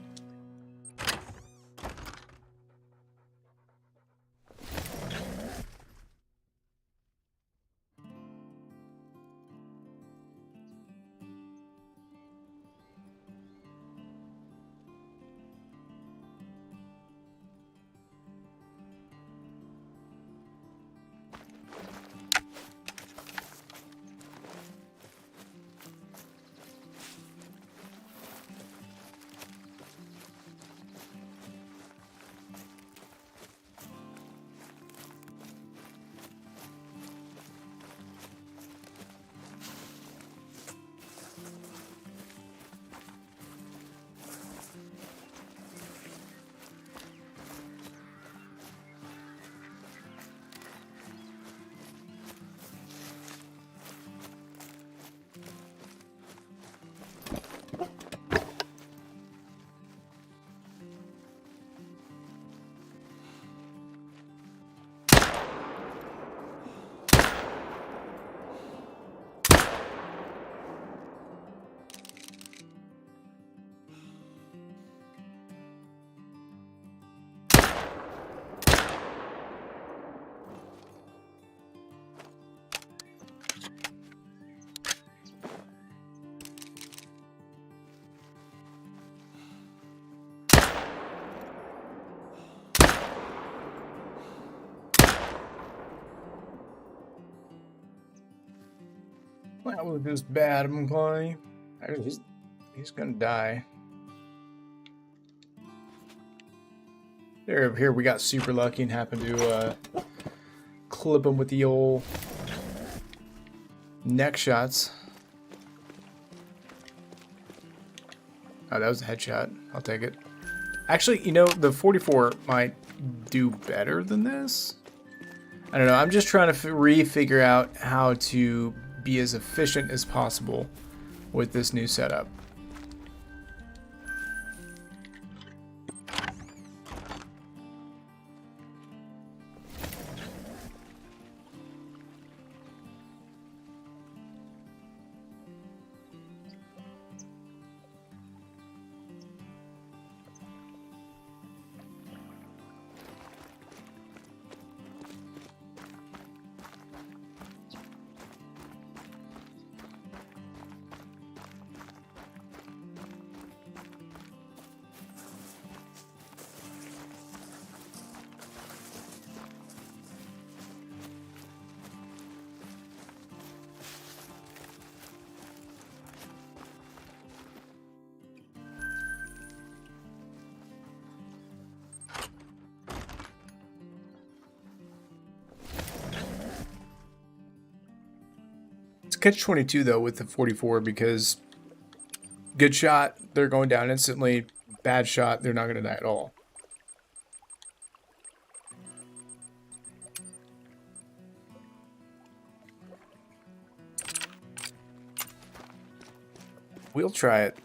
That was just bad, McCoy. He's gonna die. Here we got super lucky and happened to clip him with the old neck shots. Oh, that was a headshot. I'll take it. Actually, you know, the 44 might do better than this. I don't know. I'm just trying to re-figure out how to be as efficient as possible with this new setup. Catch-22 though with the 44 because good shot, they're going down instantly. Bad shot, they're not going to die at all. We'll try it.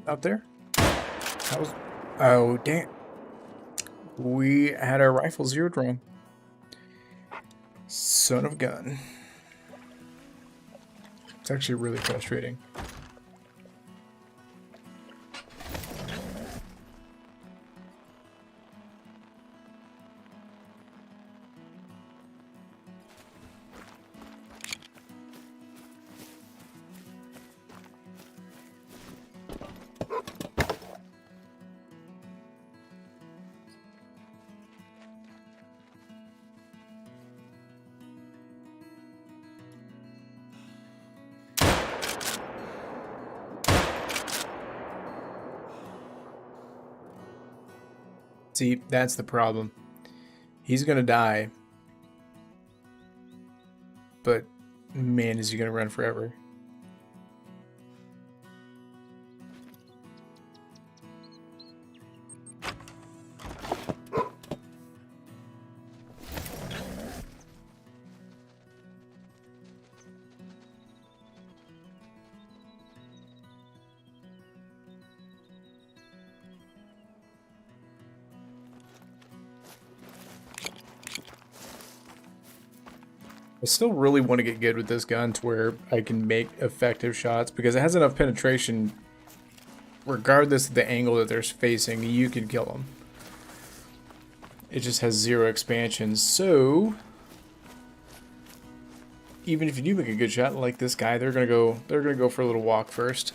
Up there? That was... Oh, damn. We had our rifle zeroed wrong. Son of a gun. It's actually really frustrating. See, that's the problem. He's gonna die. But, man, is he gonna run forever. I still really want to get good with this gun to where I can make effective shots because it has enough penetration. Regardless of the angle that they're facing, you can kill them. It just has 0 expansion, so even if you do make a good shot like this guy, they're gonna go for a little walk first.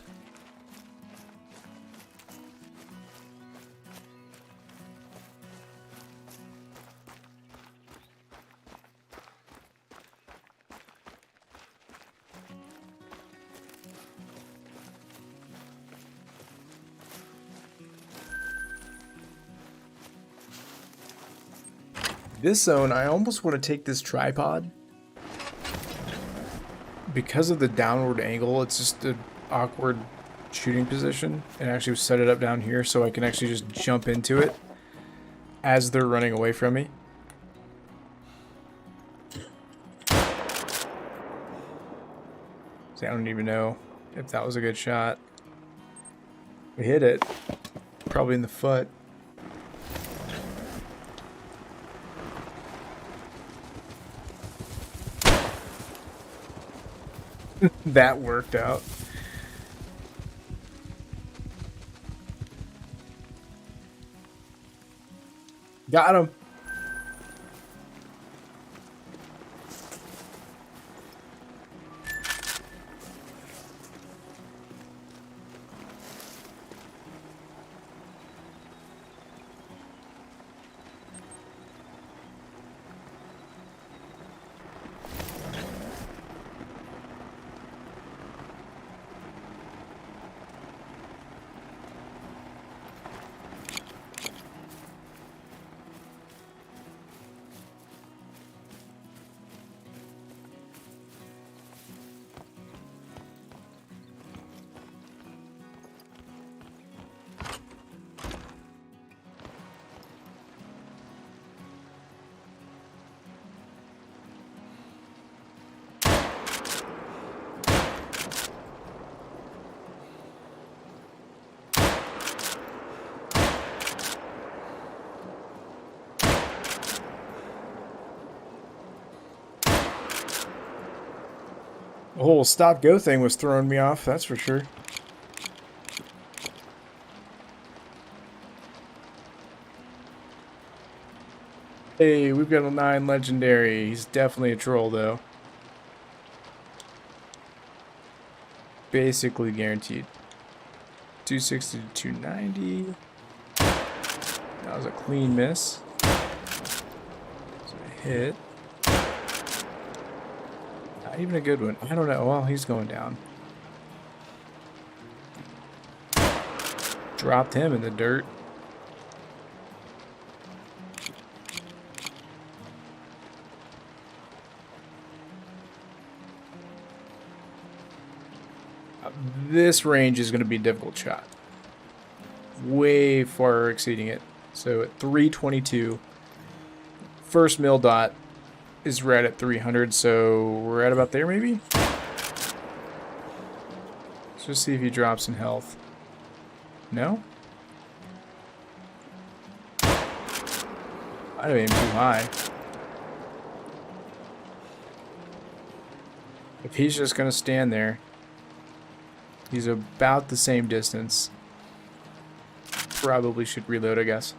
This zone, I almost want to take this tripod. Because of the downward angle, it's just an awkward shooting position. And actually set it up down here so I can actually just jump into it as they're running away from me. See, I don't even know if that was a good shot. We hit it. Probably in the foot. That worked out. Got him. The whole stop go thing was throwing me off, that's for sure. Hey, we've got a 9 legendary. He's definitely a troll, though. Basically guaranteed. 260 to 290. That was a clean miss. So a hit. Not even a good one. I don't know. Well, he's going down. Dropped him in the dirt. This range is going to be a difficult shot. Way far exceeding it. So at 322, first mill dot is right at 300, so we're at about there maybe? Let's just see if he drops in health. No? Might have aimed too high. If he's just going to stand there, he's about the same distance. Probably should reload, I guess.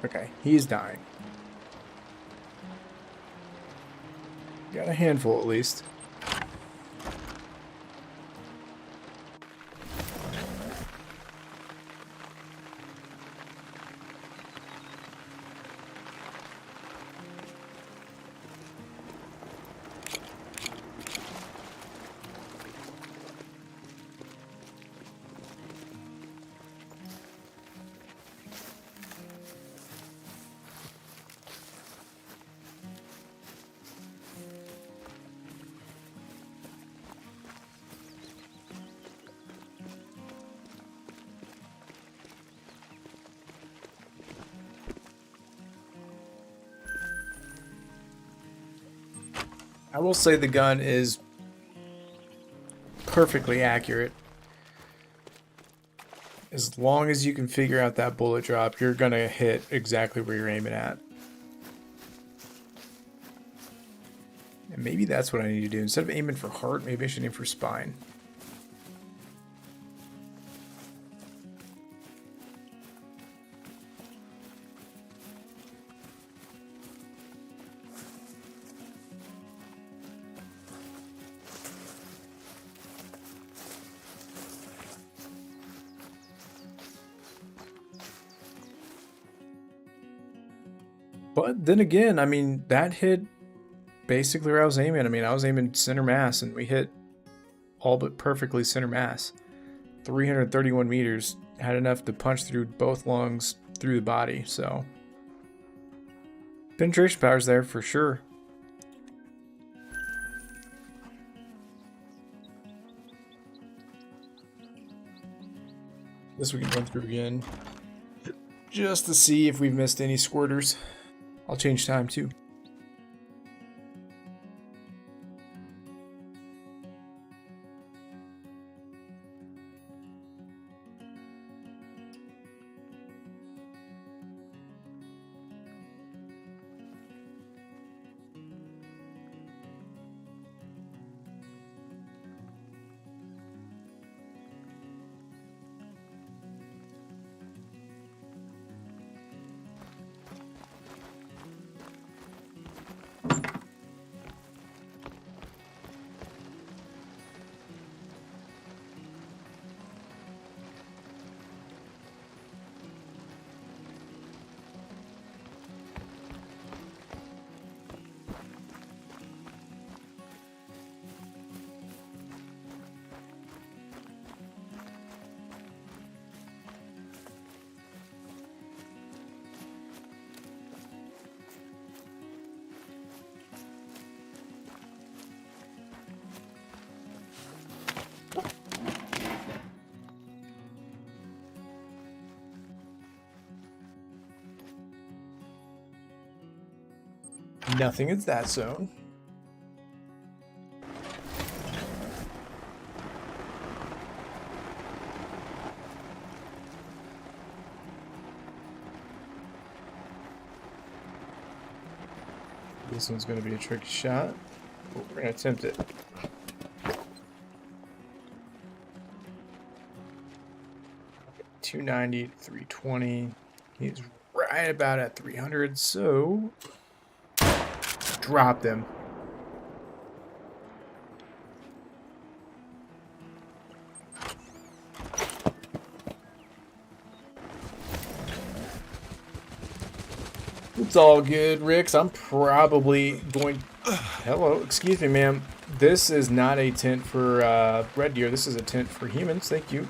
Okay, he's dying. Got a handful at least. I will say the gun is perfectly accurate. As long as you can figure out that bullet drop, you're gonna hit exactly where you're aiming at. And maybe that's what I need to do. Instead of aiming for heart, maybe I should aim for spine. But then again, I mean, that hit basically where I was aiming. I mean, I was aiming center mass, and we hit all but perfectly center mass. 331 meters, had enough to punch through both lungs, through the body, so. Penetration power's there for sure. This we can run through again, just to see if we've missed any squirters. I'll change time too. Nothing in that zone. This one's going to be a tricky shot. But we're going to attempt it. $290 to $320. He's right about at 300, so drop them. It's all good, Ricks. I'm probably going... Hello, excuse me, ma'am. This is not a tent for red deer. This is a tent for humans. Thank you.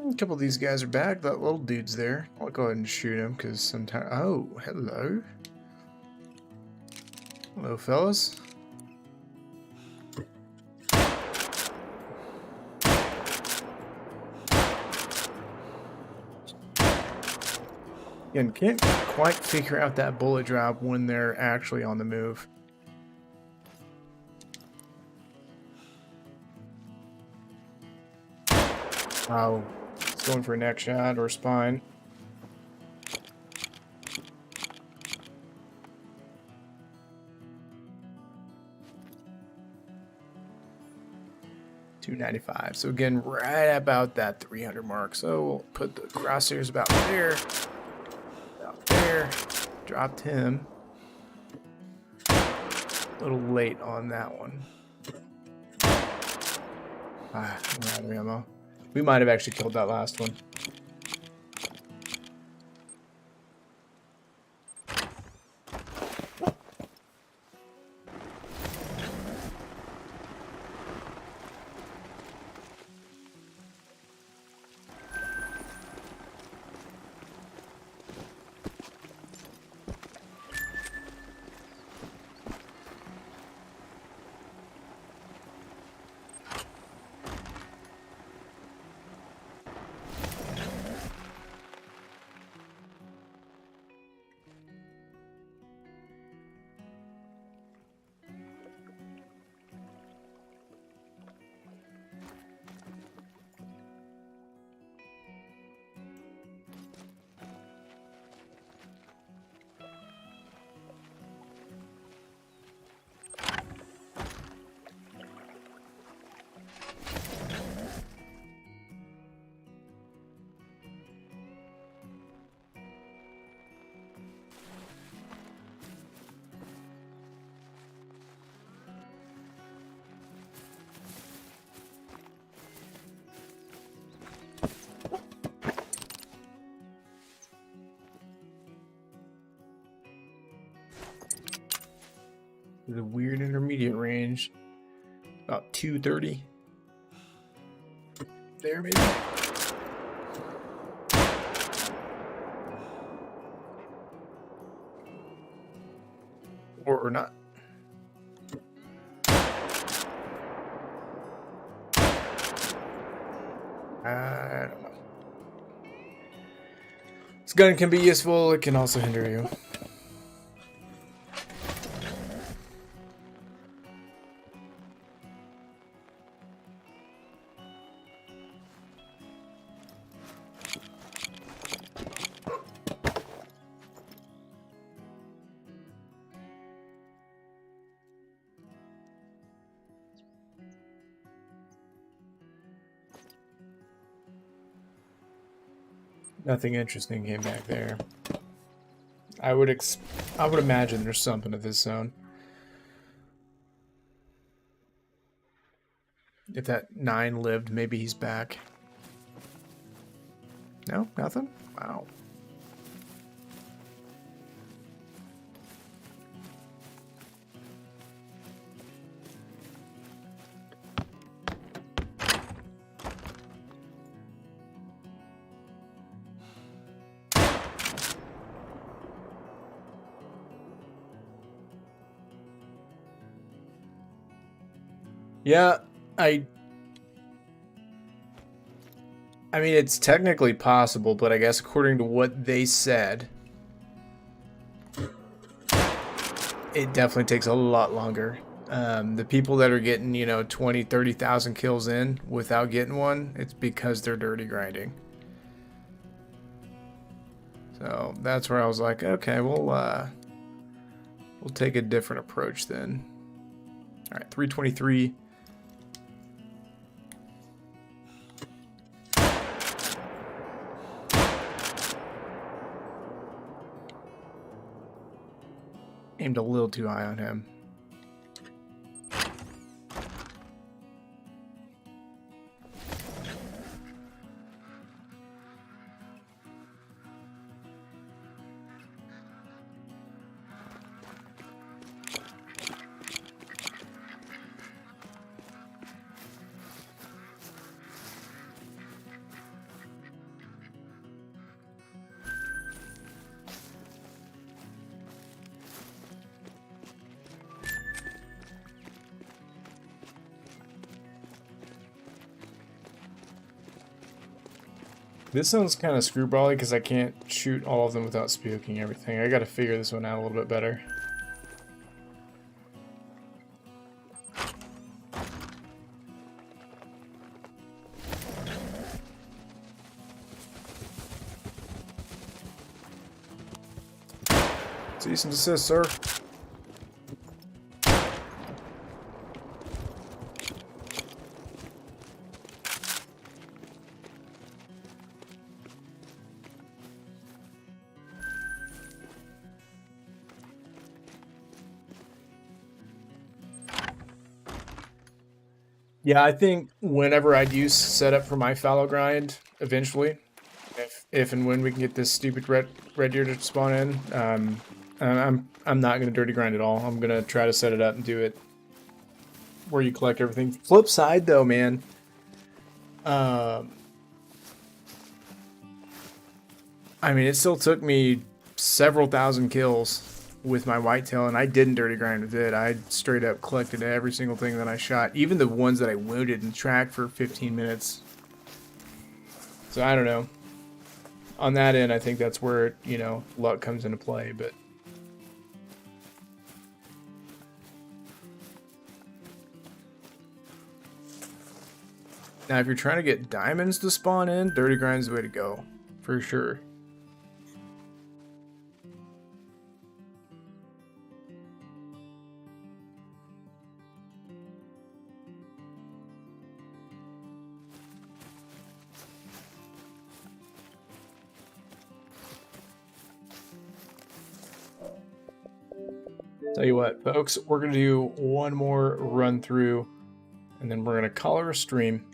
A couple of these guys are back. That little dude's there. I'll go ahead and shoot him because sometimes... Oh, hello. Hello, fellas. Again, can't quite figure out that bullet drop when they're actually on the move. Oh. Going for a neck shot or spine. $295. So again, right about that 300 mark. So we'll put the crosshairs about there. About there. Dropped him. A little late on that one. Ah, I'm out of ammo. We might have actually killed that last one. The weird intermediate range. About 230. There, maybe. Or not. I don't know. This gun can be useful, it can also hinder you. Nothing interesting came back there. I would imagine there's something at this zone. If that 9 lived, maybe he's back. No, nothing? Wow. Yeah, I mean, it's technically possible, but I guess according to what they said, it definitely takes a lot longer. The people that are getting, 20, 30,000 kills in without getting one, it's because they're dirty grinding. So that's where I was like, okay, we'll take a different approach then. All right, 323. Aimed a little too high on him. This one's kind of screwbally because I can't shoot all of them without spooking everything. I got to figure this one out a little bit better. Cease and desist, sir. Yeah, I think whenever I do set up for my fallow grind, eventually, if and when we can get this stupid red deer to spawn in, I'm not gonna dirty grind at all. I'm gonna try to set it up and do it where you collect everything. Flip side though, man. I mean, it still took me several thousand kills with my whitetail, and I didn't dirty grind with it. I straight up collected every single thing that I shot, even the ones that I wounded and tracked for 15 minutes. So I don't know. On that end, I think that's where, luck comes into play, but now if you're trying to get diamonds to spawn in, dirty grind's the way to go, for sure. Tell you what, folks, we're going to do one more run through, and then we're going to call her a stream.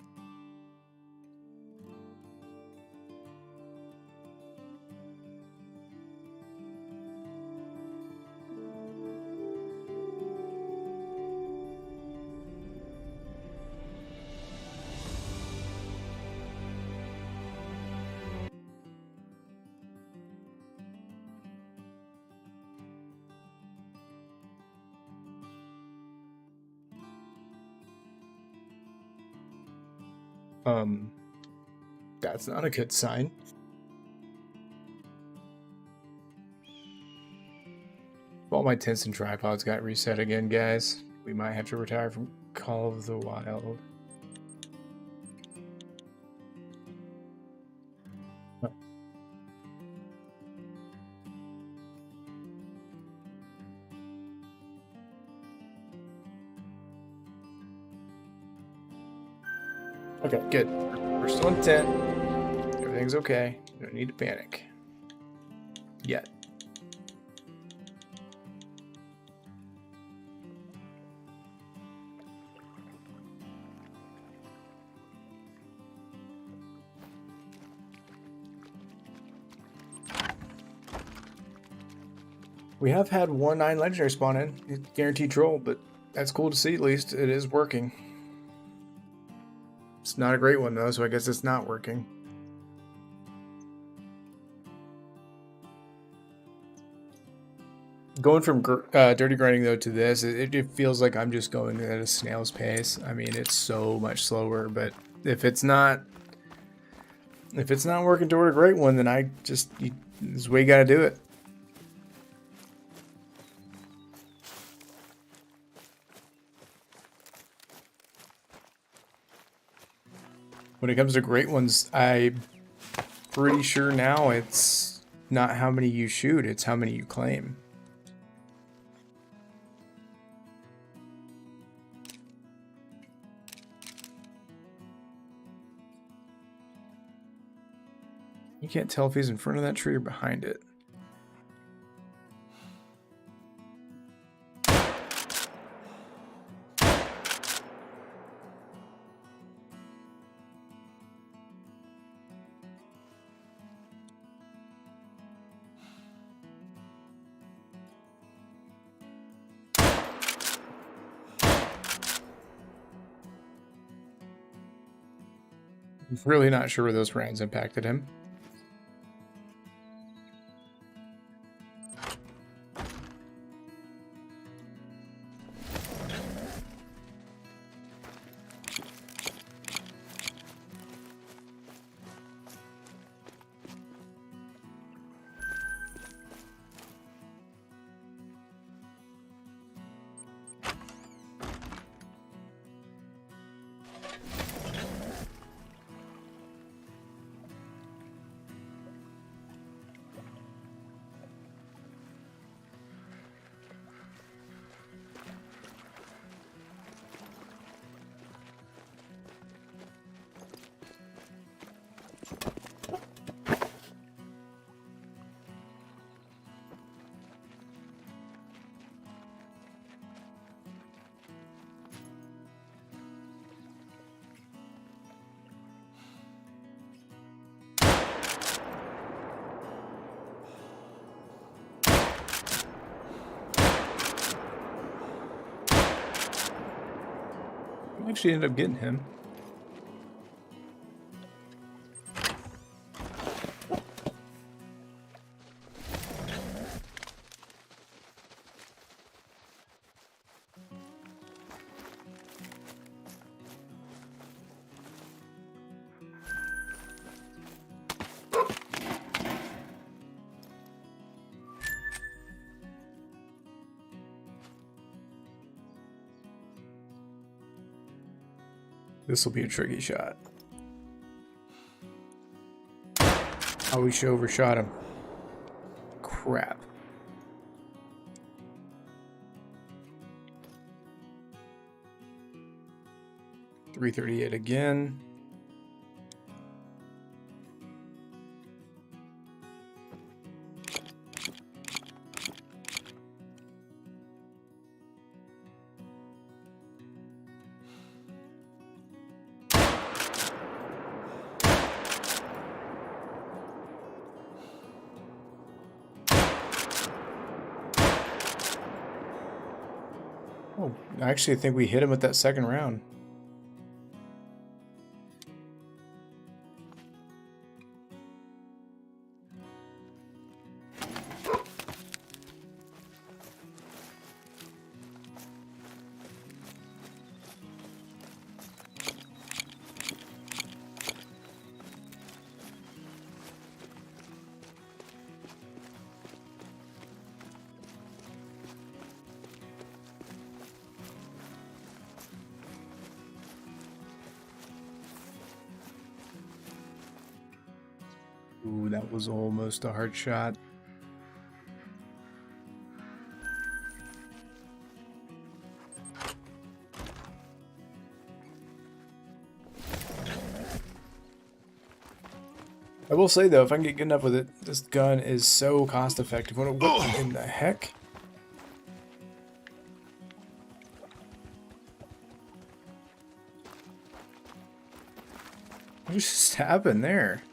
That's not a good sign. All my tents and tripods got reset again, guys. We might have to retire from Call of the Wild. Okay, good. We're still in tent. Everything's okay. No need to panic. Yet. We have had 1/9 legendary spawn in. It's guaranteed troll, but that's cool to see at least. It is working. It's not a great one though, so I guess it's not working. Going from dirty grinding though to this, it feels like I'm just going at a snail's pace. I mean, it's so much slower, but if it's not working toward a great one, then this is the way you gotta do it. When it comes to great ones, I'm pretty sure now it's not how many you shoot, it's how many you claim. You can't tell if he's in front of that tree or behind it. I'm really not sure where those rounds impacted him. I actually ended up getting him. This will be a tricky shot. Oh, we should overshot him. Crap. 338 again. Oh, I actually think we hit him with that second round. Ooh, that was almost a hard shot. I will say though, if I can get good enough with it, this gun is so cost effective. What in the heck? What just happened there?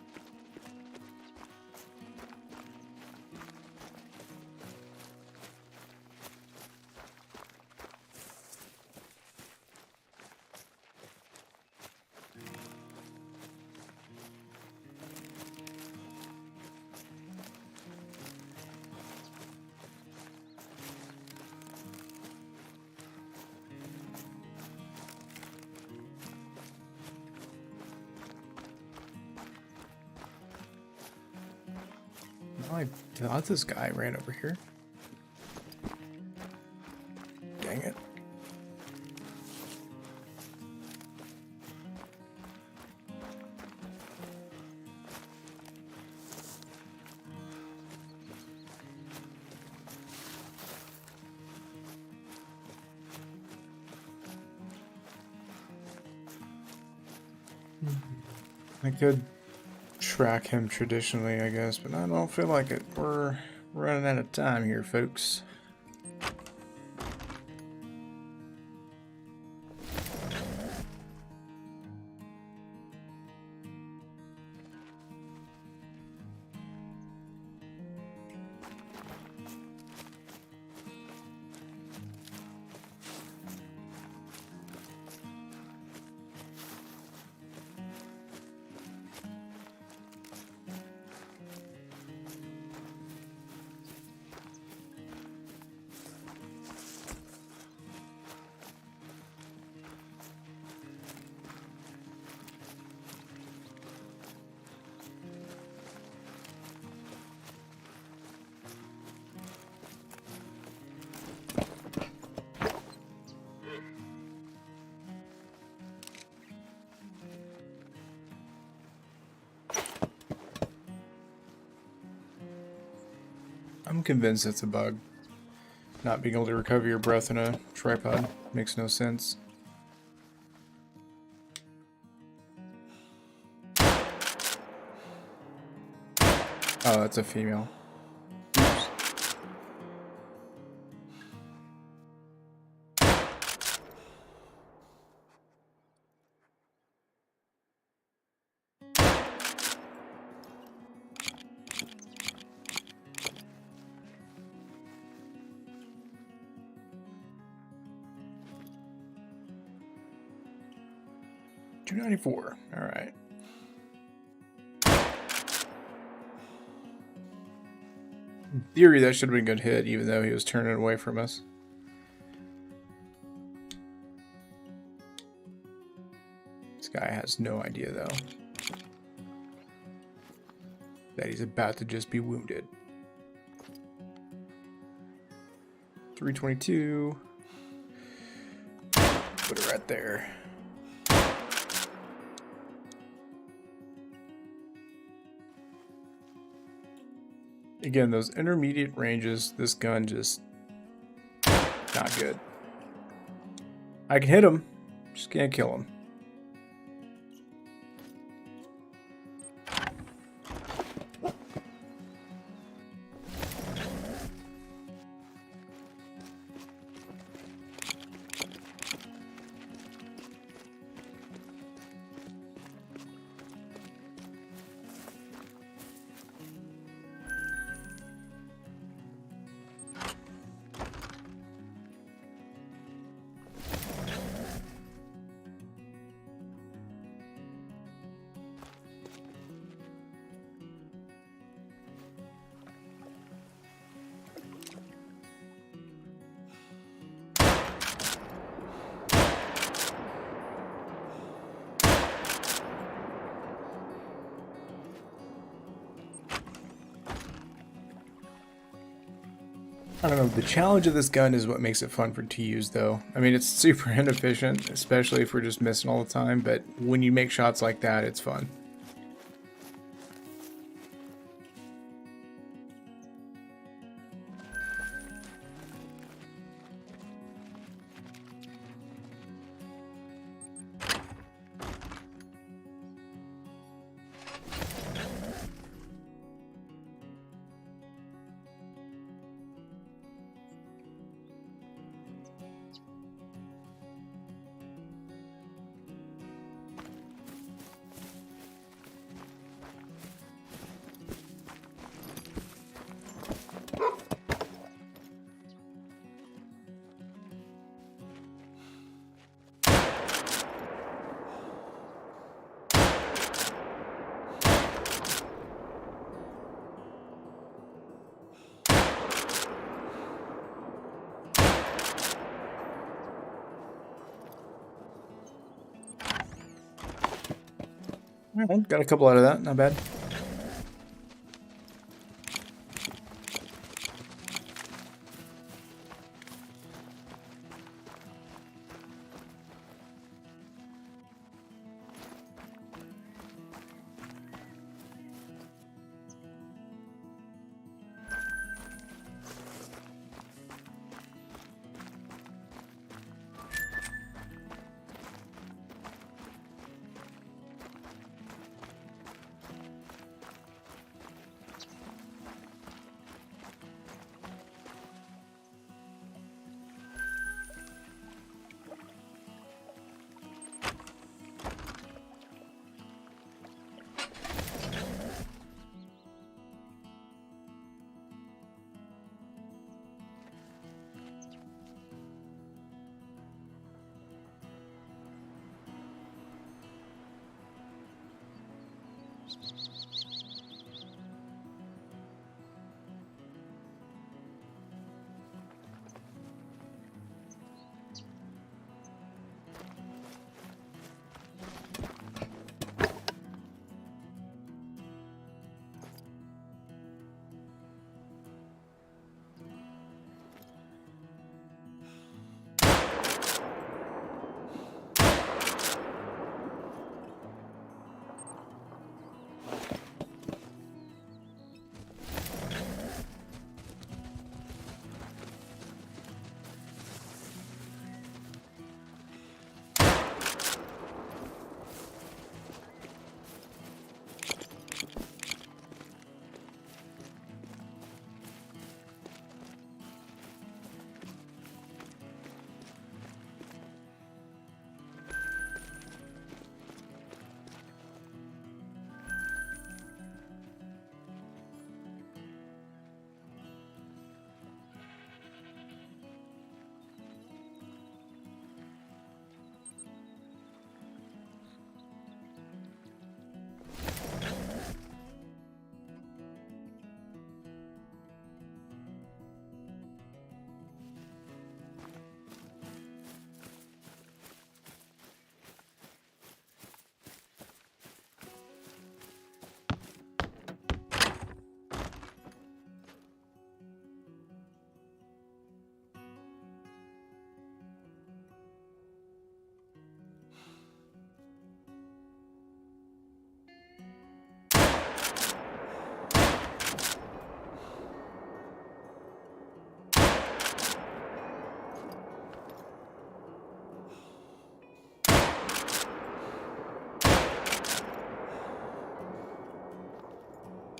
I thought this guy ran over here. Dang it. I could track him traditionally, I guess, but I don't feel like it. We're running out of time here, folks. I'm convinced it's a bug. Not being able to recover your breath in a tripod makes no sense. Oh, that's a female. Oops. $294. All right. In theory, that should have been a good hit, even though he was turning away from us. This guy has no idea, though, that he's about to just be wounded. 322. Put it right there. Again, those intermediate ranges, this gun just not good. I can hit him, just can't kill him. I don't know, the challenge of this gun is what makes it fun to use, though. I mean, it's super inefficient, especially if we're just missing all the time, but when you make shots like that, it's fun. Alright, got a couple out of that, not bad.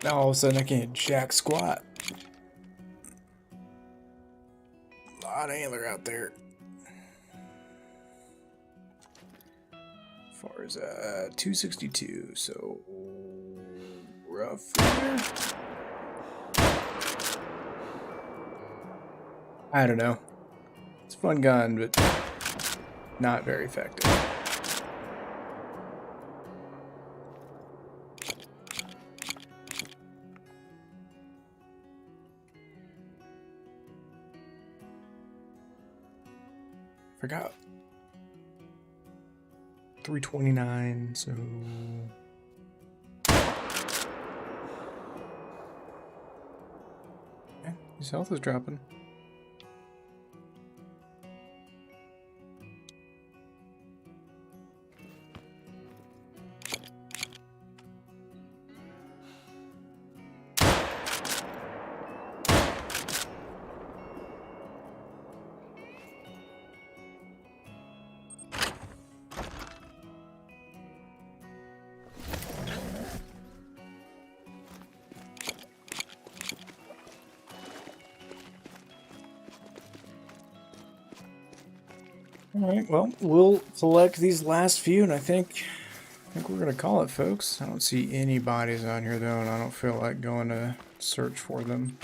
Now all of a sudden I can't jack squat. A lot of antler out there. As far as 262, so rough there. I don't know. It's a fun gun, but not very effective. Forgot. 329, so yeah, his health is dropping. Alright, well, we'll collect these last few, and I think we're gonna call it, folks. I don't see any bodies on here, though, and I don't feel like going to search for them.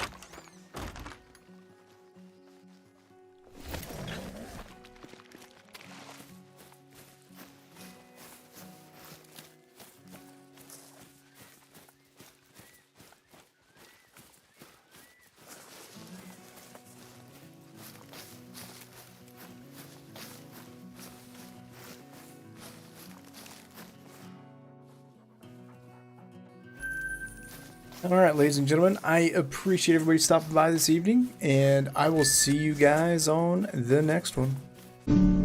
All right, ladies and gentlemen, I appreciate everybody stopping by this evening, and I will see you guys on the next one.